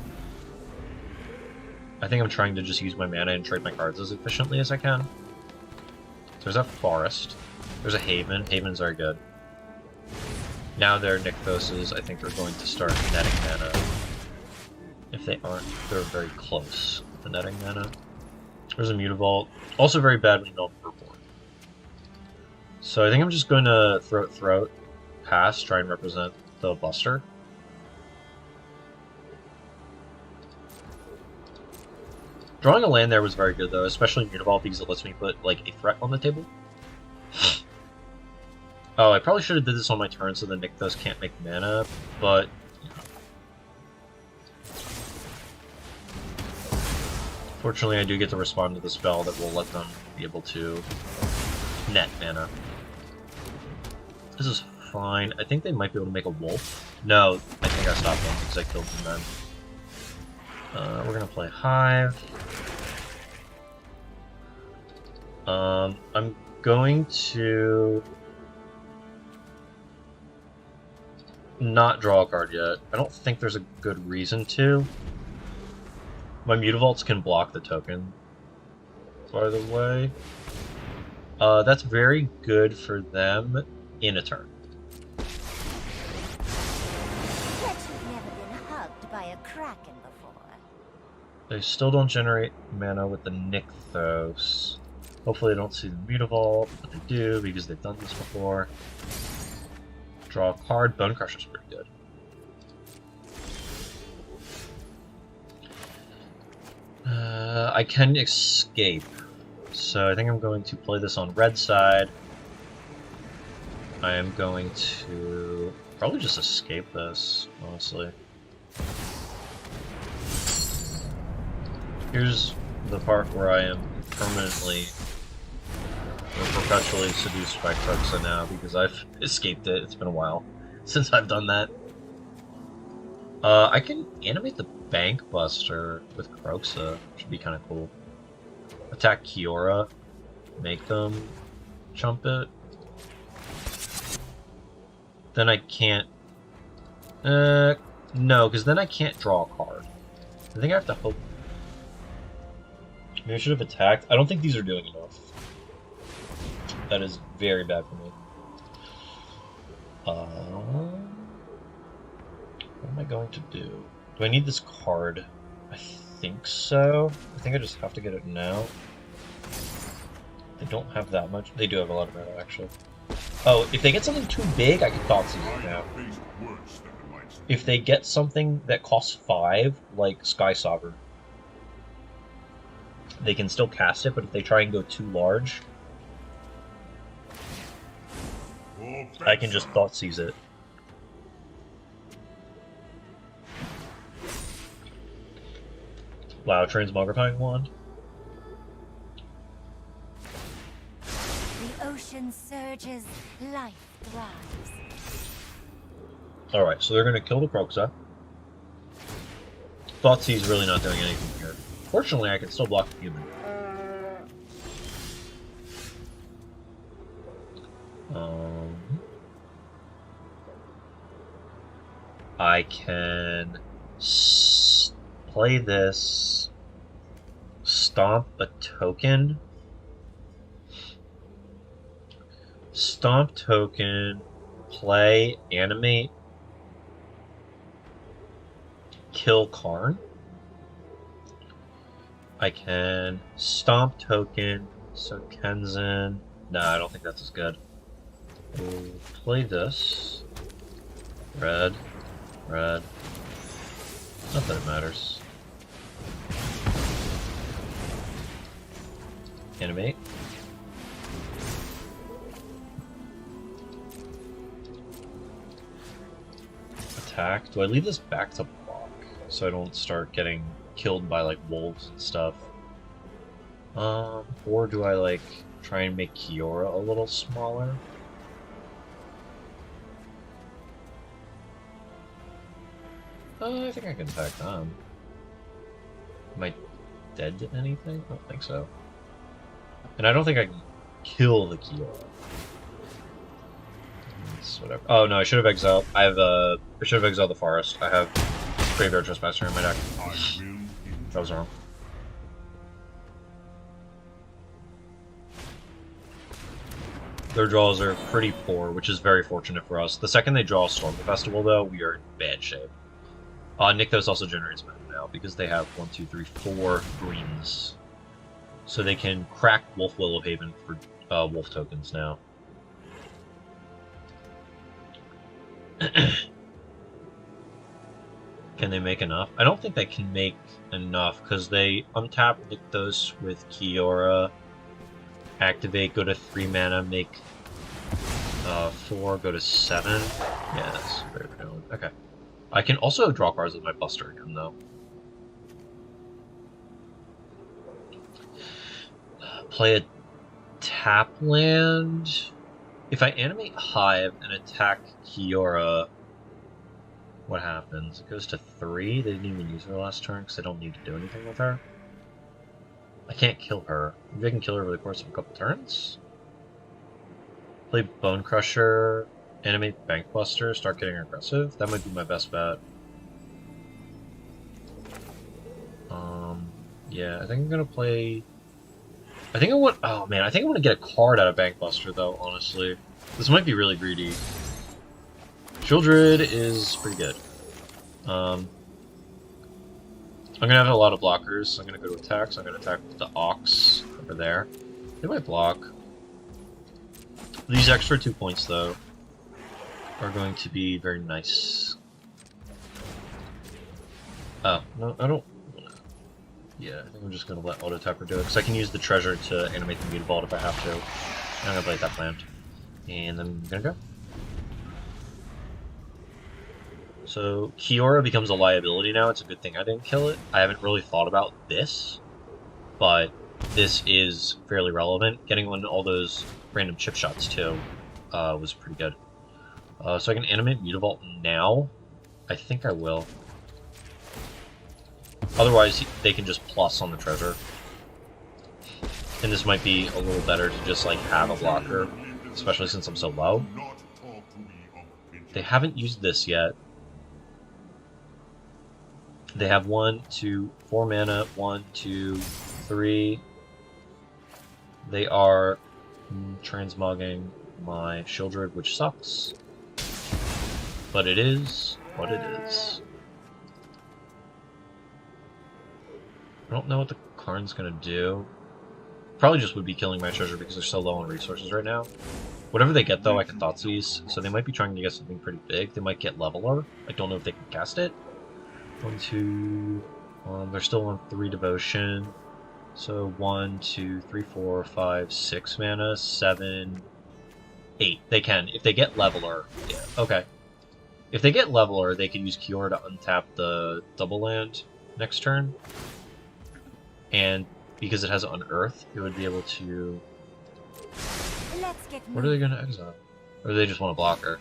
I think I'm trying to just use my mana and trade my cards as efficiently as I can. There's a Forest. There's a Haven. Havens are good. Now their Nykthoses, I think, are going to start netting mana. If they aren't, they're very close to netting mana. There's a Mutavault. Also very bad when you don't purple. So I think I'm just going to Throat, pass, try and represent the Buster. Drawing a land there was very good though, especially in Mutavault because it lets me put like a threat on the table. Oh, I probably should have did this on my turn so the Nykthos can't make mana, but fortunately I do get to respond to the spell that will let them be able to net mana. This is fine. I think they might be able to make a wolf. No, I think I stopped them because I killed them then. We're gonna play Hive. I'm going to not draw a card yet. I don't think there's a good reason to. My Mutavaults can block the token, by the way. That's very good for them in a turn. Bet you've never been hugged by a Kraken before. They still don't generate mana with the Nykthos. Hopefully they don't see the Mutavault, but they do because they've done this before. Draw a card. Bone Crusher's pretty good. I can escape. So I think I'm going to play this on red side. I am going to probably just escape this, honestly. Here's the part where I am permanently or perpetually seduced by Kroxa now because I've escaped it. It's been a while since I've done that. I can animate the Bank Buster with Kroxa, which would be kind of cool. Attack Kiora, make them chump it. Then I can't... no, because then I can't draw a card. I think I have to hope... Maybe I should have attacked. I don't think these are doing enough. That is very bad for me. What am I going to do? Do I need this card? I think so. I think I just have to get it now. They don't have that much. They do have a lot of mana, actually. Oh, if they get something too big, I can Thoughtseize it now. If they get something that costs 5, like Sky Sovereign, they can still cast it, but if they try and go too large, I can just Thoughtseize it. Wow, Transmogrifying Wand. ocean surges, life thrives. Alright, so they're going to kill the Kroxa. Thoughtseize really not doing anything here. Fortunately, I can still block the human. I can play this, stomp a token, play, animate, kill Karn. I can stomp token, so Kenzin. No, I don't think that's as good. We'll play this. Red. Red. Not that it matters. Animate. Attack. Do I leave this back to block so I don't start getting killed by like wolves and stuff? Or do I like try and make Kiora a little smaller? I think I can attack them. Am I dead to anything? I don't think so. And I don't think I can kill the Kiora. It's whatever. Oh no, I should have exiled. I should have exiled the forest. I have Graveyard Trespasser in my deck. That was wrong. Their draws are pretty poor, which is very fortunate for us. The second they draw Storm the Festival, though, we are in bad shape. Nykthos also generates mana now because they have 1, 2, 3, 4 greens. So they can crack Wolf Willowhaven for wolf tokens now. Can they make enough? I don't think they can make enough because they untap Nykthos with Kiora, activate, go to 3 mana, make 4, go to 7. Yeah, that's very redundant. Okay. I can also draw cards with my Buster again, though. Play a tap land. If I animate Hive and attack Kiora, what happens? It goes to 3. They didn't even use her last turn because I don't need to do anything with her. I can't kill her. Maybe I can kill her over the course of a couple turns. Play Bone Crusher. Animate Bankbuster, start getting aggressive. That might be my best bet. Yeah, I think I'm gonna play. I think I want. Oh man, I think I want to get a card out of Bankbuster though. Honestly, this might be really greedy. Sheoldred is pretty good. I'm gonna have a lot of blockers. So I'm gonna go to attack. So I'm gonna attack with the Ox over there. They might block. These extra 2 points though are going to be very nice. Oh, no, I don't... Yeah, I think I'm just going to let Auto Tapper do it, because I can use the treasure to animate the Mutavault if I have to. I'm going to play that plant. And then I'm going to go. So, Kiora becomes a liability now. It's a good thing I didn't kill it. I haven't really thought about this, but this is fairly relevant. Getting on all those random chip shots, too, was pretty good. So I can animate Mutavault now. I think I will. Otherwise, they can just plus on the treasure. And this might be a little better to just like have a blocker, especially since I'm so low. They haven't used this yet. They have 1, 2, 4 mana, 1, 2, 3. They are transmogging my Sheoldred, which sucks. But it is what it is. I don't know what the Karn's gonna do. Probably just would be killing my treasure because they're so low on resources right now. Whatever they get though, I can Thoughtseize, so they might be trying to get something pretty big. They might get Leveler. I don't know if they can cast it. 1, 2... they're still on 3 Devotion. So 1, 2, 3, 4, 5, 6 mana, 7, 8. They can. If they get Leveler, yeah, okay. If they get Leveler, they can use Kiora to untap the double land next turn. And because it has Unearth, it would be able to Let's get What are they gonna exile? Or do they just want to block her?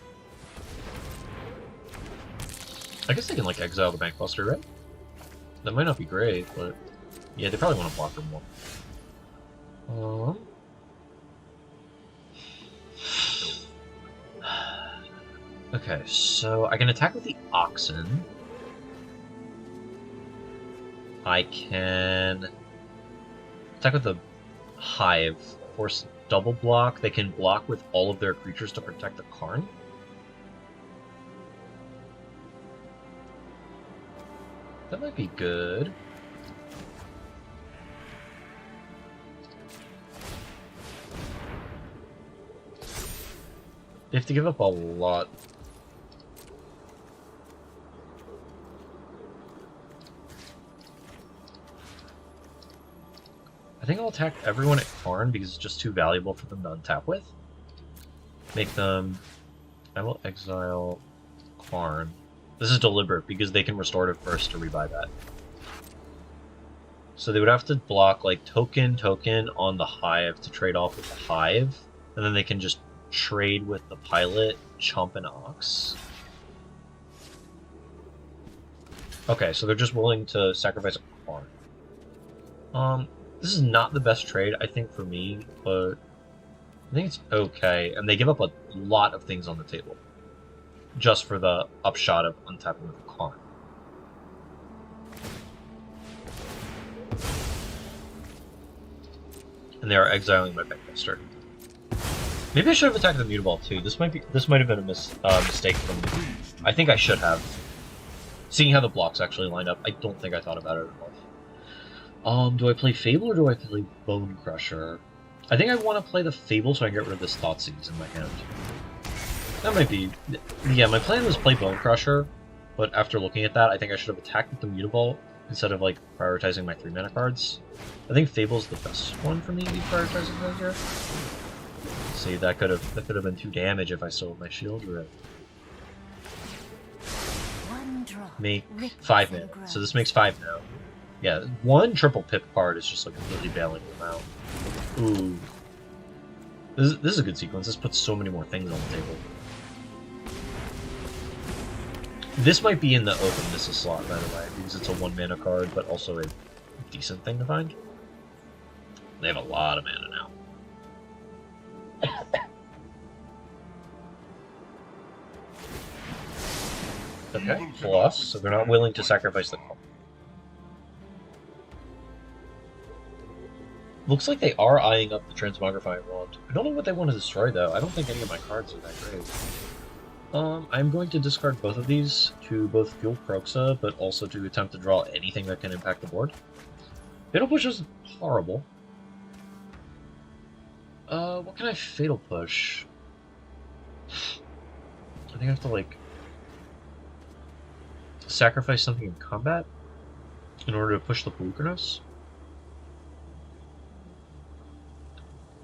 I guess they can like exile the Bankbuster, right? That might not be great, but yeah, they probably want to block her more. Okay, so I can attack with the Oxen. I can attack with the Hive, force double block. They can block with all of their creatures to protect the Karn. That might be good. They have to give up a lot. I think I'll attack everyone at Karn because it's just too valuable for them to untap with. Make them... I will exile Karn. This is deliberate because they can restore it first to rebuy that. So they would have to block like token on the Hive to trade off with the Hive, and then they can just trade with the Pilot, Chump, and Ox. Okay, so they're just willing to sacrifice a Karn. This is not the best trade, I think, for me, but I think it's okay. And they give up a lot of things on the table, just for the upshot of untapping with a Karn. And they are exiling my Bankbuster. Maybe I should have attacked the Mutable too. This might have been a mistake from me. I think I should have. Seeing how the blocks actually line up, I don't think I thought about it enough. Do I play Fable or do I play Bone Crusher? I think I want to play the Fable so I can get rid of this Thoughtseize in my hand. That might be... Yeah, my plan was play Bone Crusher, but after looking at that, I think I should have attacked with the Mutable instead of, like, prioritizing my 3-mana cards. I think Fable's the best one for me to be prioritizing right here. See, that could have been 2 damage if I still had my Shield Rip. Make 5 mana, so this makes 5 now. Yeah, 1 triple pip card is just like completely bailing them out. Ooh. This is a good sequence. This puts so many more things on the table. This might be in the open Missus slot, by the way, because it's a 1-mana card, but also a decent thing to find. They have a lot of mana now. Okay, plus, so they're not willing to sacrifice the card. Looks like they are eyeing up the Transmogrifying Wand. I don't know what they want to destroy, though. I don't think any of my cards are that great. I'm going to discard both of these to both fuel Kroxa, but also to attempt to draw anything that can impact the board. Fatal Push is horrible. What can I Fatal Push? I think I have to, like, sacrifice something in combat in order to push the Polukranos.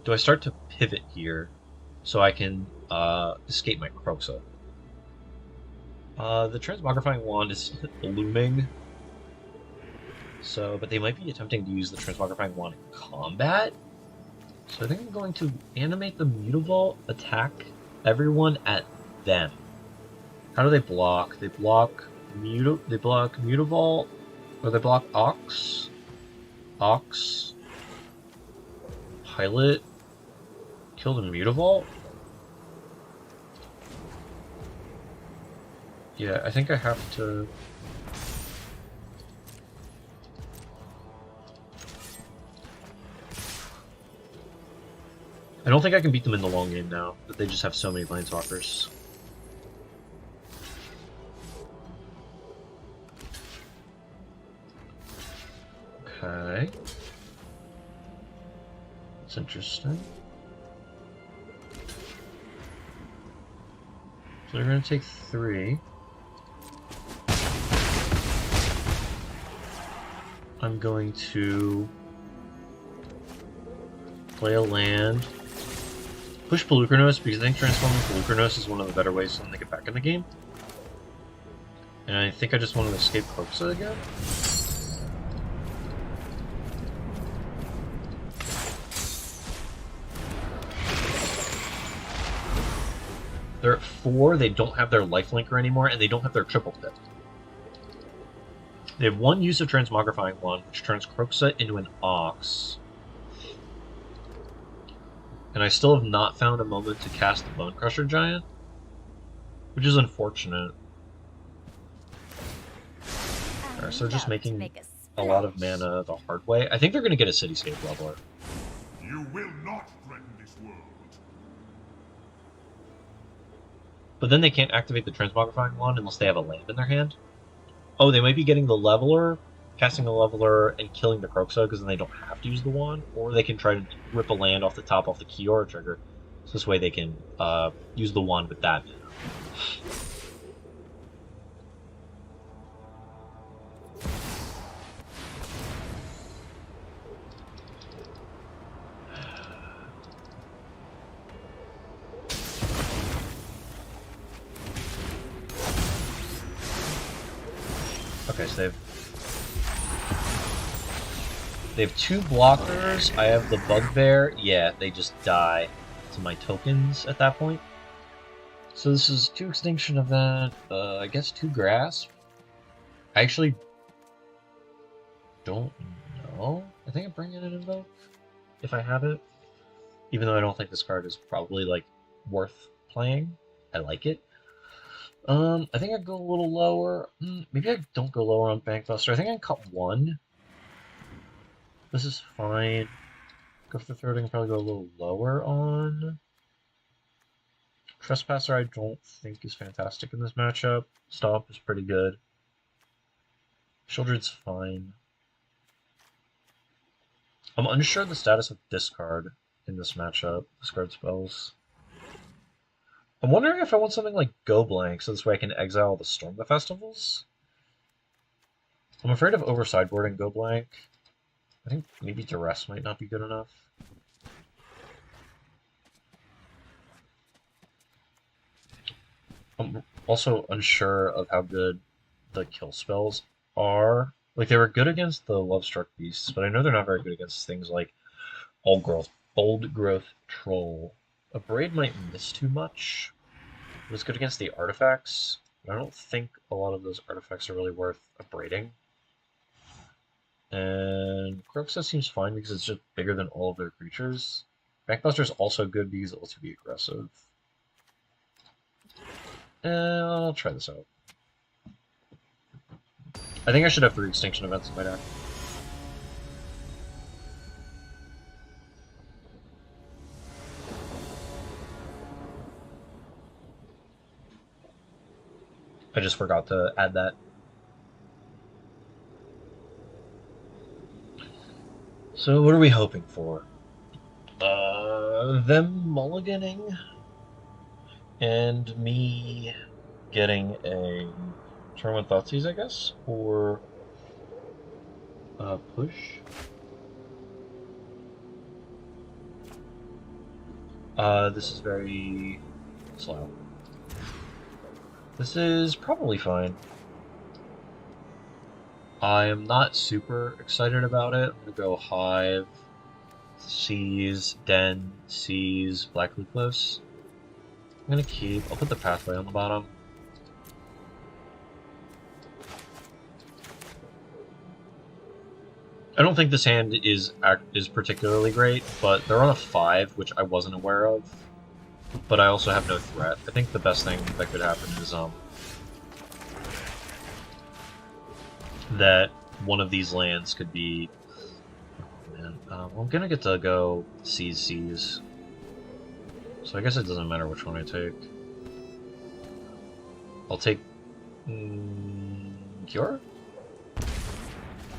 Do I start to pivot here so I can escape my Kroxa? The Transmogrifying Wand is looming, so, but they might be attempting to use the Transmogrifying Wand in combat. So I think I'm going to animate the Mutavault, attack everyone at them. How do they block? They block Mutavault, or they block Ox, Pilot, kill the Mutavault? Yeah, I think I have to... I don't think I can beat them in the long game now, but they just have so many Planeswalkers. Okay. That's interesting. So they're going to take 3. I'm going to play a land. Push Polukranos because I think transforming Polukranos is one of the better ways for them to get back in the game. And I think I just want to escape Kroxa again. They're at 4, they don't have their lifelinker anymore, and they don't have their triple pip. They have 1 use of Transmogrifying Wand, which turns Kroxa into an Ox. And I still have not found a moment to cast the Bone Crusher Giant, which is unfortunate. Alright, so they're just making a lot of mana the hard way. I think they're going to get a Cityscape Leveler. You will not threaten this world. But then they can't activate the Transmogrifying Wand unless they have a land in their hand. Oh, they might be getting the Leveler, casting the Leveler, and killing the Kroxa, because then they don't have to use the wand. Or they can try to rip a land off the top off the Kiora trigger. So this way they can use the wand with that mana. Okay, so they have 2 blockers. I have the Bugbear. Yeah, they just die to my tokens at that point. So this is 2 Extinction Event, I guess 2 Grasp. I actually don't know. I think I bring in an Invoke if I have it. Even though I don't think this card is probably like worth playing. I like it. I think I'd go a little lower. Maybe I don't go lower on Bankbuster. I think I can cut 1. This is fine. Go for the third, I can probably go a little lower on. Trespasser I don't think is fantastic in this matchup. Stomp is pretty good. Shieldred's fine. I'm unsure of the status of discard in this matchup. Discard spells. I'm wondering if I want something like Go Blank, so this way I can exile the Storm the Festivals. I'm afraid of over-sideboarding Go Blank. I think maybe Duress might not be good enough. I'm also unsure of how good the kill spells are. Like, they were good against the Lovestruck Beasts, but I know they're not very good against things like Old Growth Troll. A Braid might miss too much. It was good against the artifacts. I don't think a lot of those artifacts are really worth abrading. And Kroxa seems fine because it's just bigger than all of their creatures. Bankbuster is also good because it lets you be aggressive. And I'll try this out. I think I should have 3 Extinction Events in my deck. I just forgot to add that. So what are we hoping for? Them mulliganing and me getting a turn 1 Thoughtseize, I guess, or push. This is very slow. This is probably fine. I am not super excited about it. I'm gonna go Hive, Seize, Den, Seize, Black Luclose. I'm gonna keep. I'll put the Pathway on the bottom. I don't think this hand is particularly great, but they're on a 5, which I wasn't aware of. But I also have no threat. I think the best thing that could happen is that one of these lands could be. Oh man, well, I'm gonna get to go Seize. So I guess it doesn't matter which one I take. I'll take Cure.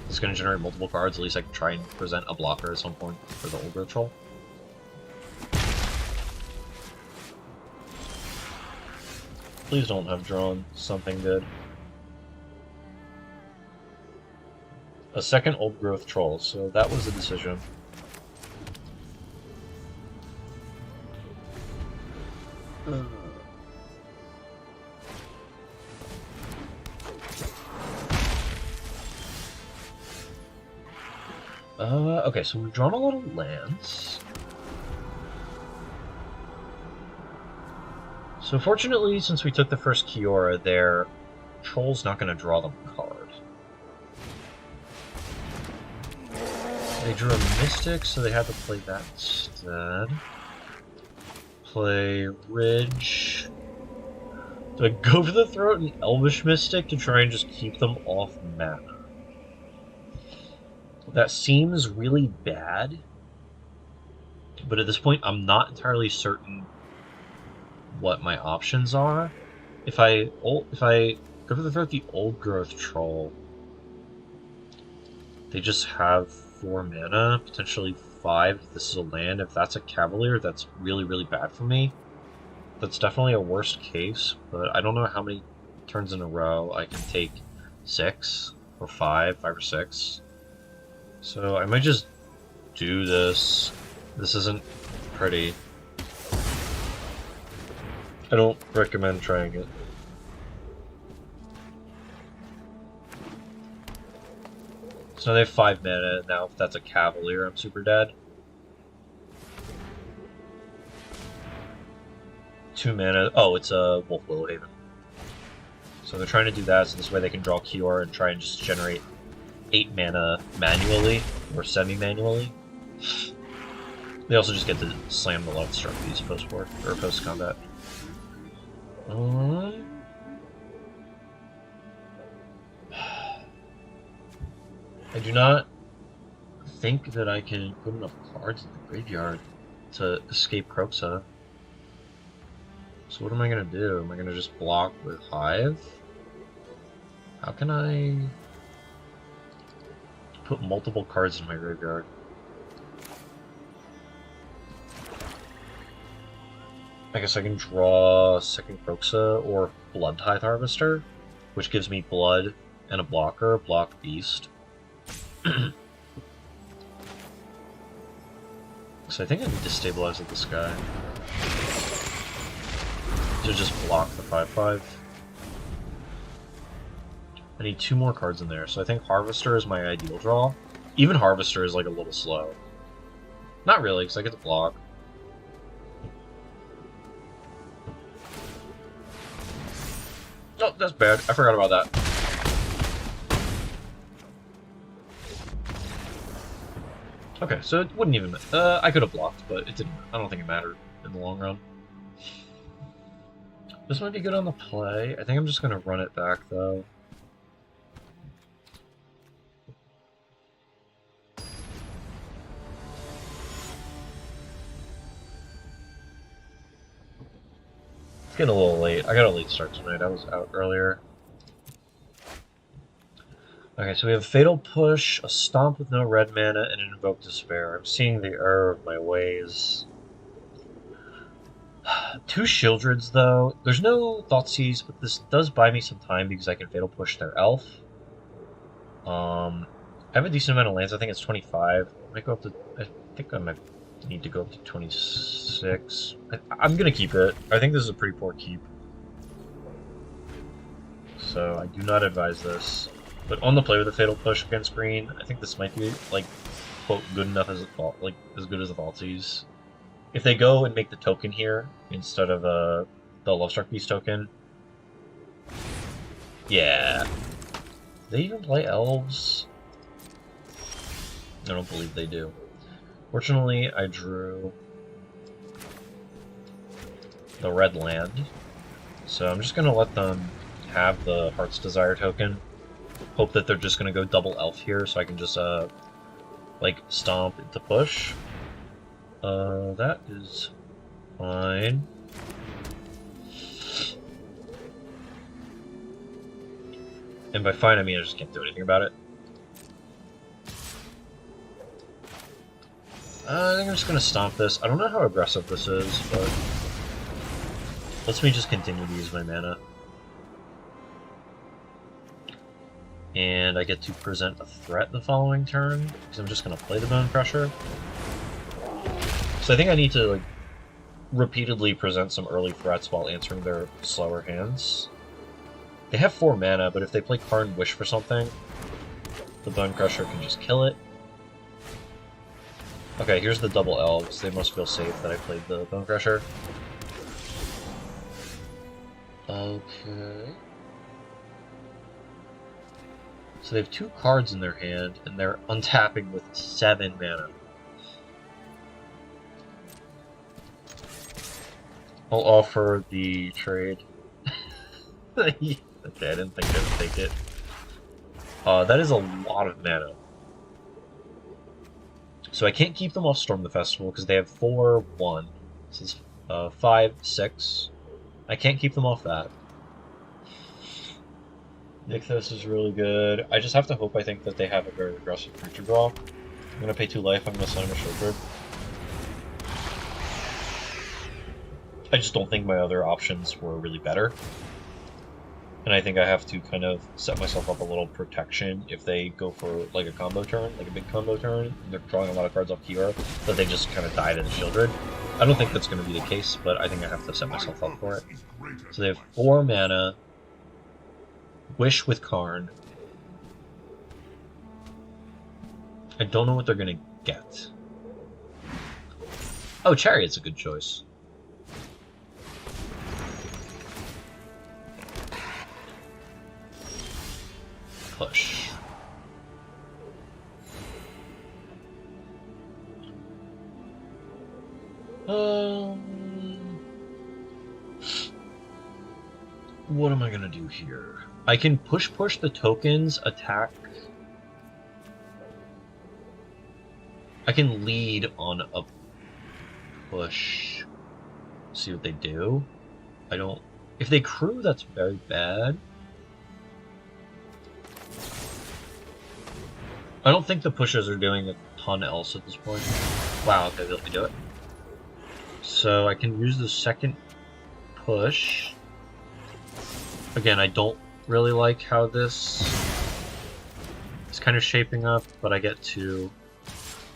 It's gonna generate multiple cards. At least I can try and present a blocker at some point for the Old Growth Troll. Please don't have drawn something good. A second Old Growth Troll, so that was a decision. Okay, so we've drawn a lot of lands. So fortunately, since we took the first Kiora, their Troll's not going to draw them a card. They drew a Mystic, so they had to play that instead. Play Ridge. Do I go for the Throat and Elvish Mystic to try and just keep them off mana? That seems really bad, but at this point I'm not entirely certain what my options are. If I go for the Throat, the Old Growth Troll, they just have 4 mana, potentially 5 if this is a land. If that's a Cavalier, that's really, really bad for me. That's definitely a worst case, but I don't know how many turns in a row I can take 6 or 5 or 6. So I might just do this. This isn't pretty. I don't recommend trying it. So they have 5 mana. Now if that's a Cavalier, I'm super dead. 2 mana. Oh, it's a Wolf Willowhaven. So they're trying to do that, so this way they can draw Kiora and try and just generate 8 mana manually, or semi-manually. They also just get to slam the Love Struck these post-war, or post-combat. I do not think that I can put enough cards in the graveyard to escape Kroxa. So what am I going to do? Am I going to just block with Hive? How can I put multiple cards in my graveyard? I guess I can draw second Kroxa or Blood Tithe Harvester, which gives me blood and a blocker, block beast. So I think I need to stabilize this guy to just block the 5/5. I need 2 more cards in there, so I think Harvester is my ideal draw. Even Harvester is like a little slow. Not really, because I get to block. Oh, that's bad. I forgot about that. Okay, so it wouldn't even... I could have blocked, but it didn't. I don't think it mattered in the long run. This might be good on the play. I think I'm just going to run it back, though. It's getting a little late. I got a late start tonight. I was out earlier. Okay, so we have Fatal Push, a Stomp with no red mana, and an Invoke Despair. I'm seeing the error of my ways. 2 Shieldreds, though. There's no Thoughtseize, but this does buy me some time because I can Fatal Push their Elf. I have a decent amount of lands. I think it's 25. I might go up to... I think I might need to go up to 26. I'm going to keep it. I think this is a pretty poor keep. So I do not advise this. But on the play with a Fatal Push against green, I think this might be, like, quote, good enough as as good as a Thoughtseize. If they go and make the token here instead of the Lovestruck Beast token, yeah. They even play elves? I don't believe they do. Fortunately, I drew the red land, so I'm just gonna let them have the Heart's Desire token. Hope that they're just gonna go double elf here, so I can just like stomp into push. That is fine. And by fine, I mean I just can't do anything about it. I think I'm just gonna stomp this. I don't know how aggressive this is, but lets me just continue to use my mana. And I get to present a threat the following turn, because I'm just going to play the Bone Crusher. So I think I need to like repeatedly present some early threats while answering their slower hands. They have 4 mana, but if they play Karn Wish for something, the Bone Crusher can just kill it. Okay, here's the double elves. They must feel safe that I played the Bone Crusher. Okay. So they have 2 cards in their hand, and they're untapping with 7 mana. I'll offer the trade. Okay, I didn't think they would take it. That is a lot of mana. So I can't keep them off Storm the Festival because they have 4/1. This is 5/6. I can't keep them off that. Nykthos is really good. I just have to hope I think that they have a very aggressive creature draw. I'm gonna pay 2 life, I'm gonna summon a Sheoldred. I just don't think my other options were really better. And I think I have to kind of set myself up a little protection if they go for like a combo turn, like a big combo turn, and they're drawing a lot of cards off Kiora, that they just kind of die to the Sheoldred. I don't think that's going to be the case, but I think I have to set myself up for it. So they have 4 mana, Wish with Karn. I don't know what they're going to get. Oh, Chariot's a good choice. Push. What am I gonna do here? I can push the tokens, attack. I can lead on a push. See what they do. I don't. If they crew, that's very bad. I don't think the pushes are doing a ton else at this point. Wow, okay, they let me do it. So I can use the second push. Again, I don't really like how this is kind of shaping up, but I get to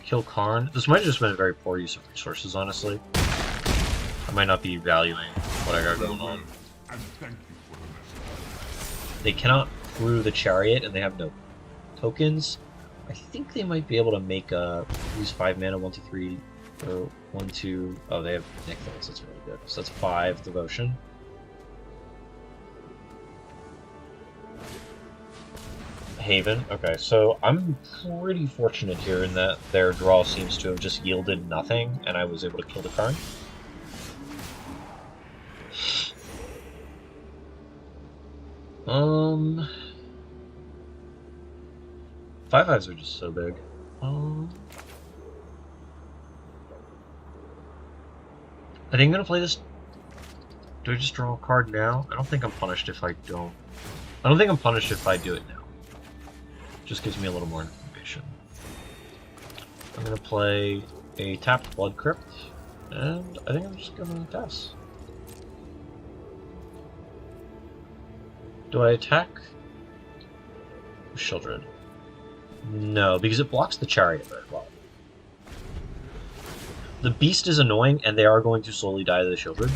kill Karn. This might have just been a very poor use of resources, honestly. I might not be valuing what I got going on. They cannot crew the Chariot, and they have no tokens. I think they might be able to make use 5 mana, 1, 2, 3, or 1, 2. Oh, they have Nykthos. That's really good. So that's 5 devotion. Haven. Okay, so I'm pretty fortunate here in that their draw seems to have just yielded nothing, and I was able to kill the Karn. Five eyes are just so big. I think I'm gonna play this. Do I just draw a card now? I don't think I'm punished if I don't. I don't think I'm punished if I do it now. Just gives me a little more information. I'm gonna play a tapped Blood Crypt, and I think I'm just gonna pass. Do I attack Sheoldred? No, because it blocks the Chariot very well. The Beast is annoying, and they are going to slowly die to the Sheoldred.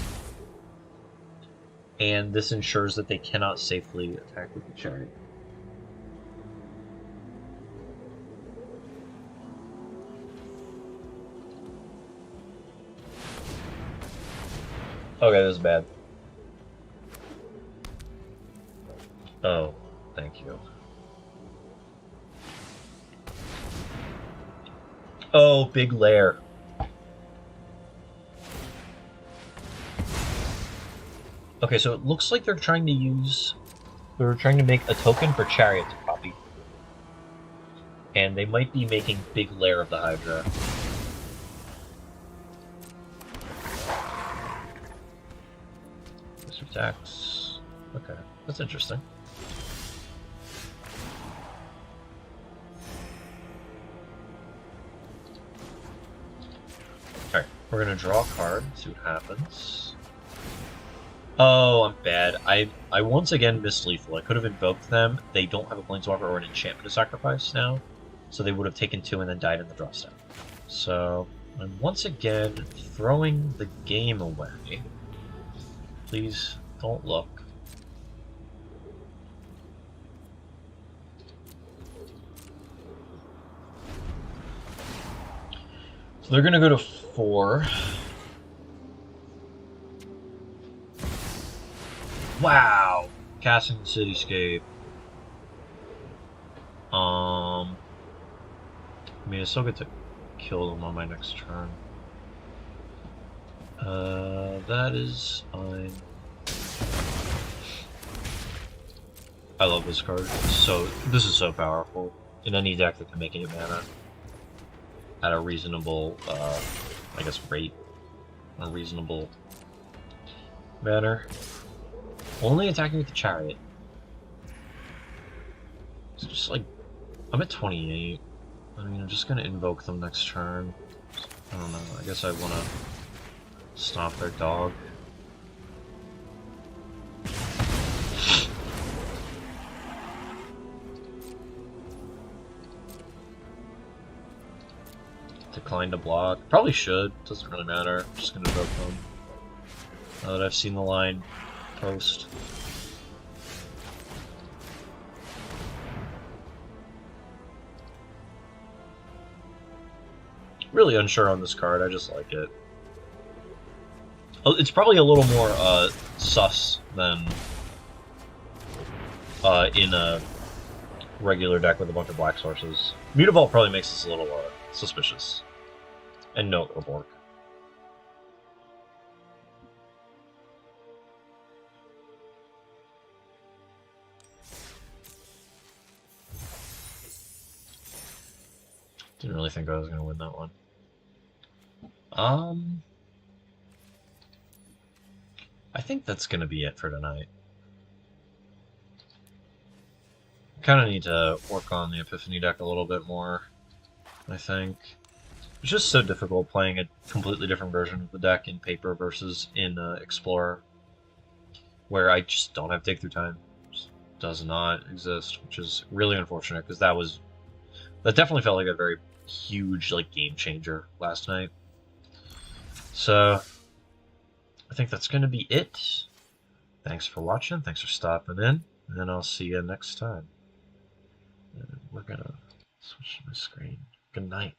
And this ensures that they cannot safely attack with the Chariot. Okay, this is bad. Oh, thank you. Oh, big lair. Okay, so it looks like they're trying to make a token for Chariot to copy. And they might be making big lair of the Hydra. This attacks. Okay, that's interesting. Alright, we're gonna draw a card, see what happens. Oh, I'm bad. I once again missed Lethal. I could have invoked them. They don't have a Planeswalker or an enchantment to sacrifice now, so they would have taken 2 and then died in the draw step. So, I'm once again throwing the game away. Please don't look. So they're gonna go to 4. Wow! Casting the Cityscape. I mean, I still get to kill them on my next turn. That is fine. I love this card. This is so powerful. In any deck that can make 8 mana at a reasonable, I guess, rate. A reasonable manner. Only attacking with the Chariot. It's just like, I'm at 28. I mean, I'm just gonna invoke them next turn. I don't know, I guess I wanna stomp their dog. Decline to block. Probably should. Doesn't really matter. I'm just gonna invoke them. Now that I've seen the line post. Really unsure on this card. I just like it. It's probably a little more sus than in a regular deck with a bunch of black sources. Mutavault probably makes this a little suspicious. And no Urborg. Didn't really think I was going to win that one. I think that's going to be it for tonight. Kind of need to work on the Epiphany deck a little bit more, I think. It's just so difficult playing a completely different version of the deck in Paper versus in Explorer, where I just don't have Dig Through Time. It just does not exist, which is really unfortunate, because that definitely felt like a very huge game changer last night. So I think that's going to be it. Thanks for watching. Thanks for stopping in. And I'll see you next time. And we're going to switch my screen. Good night.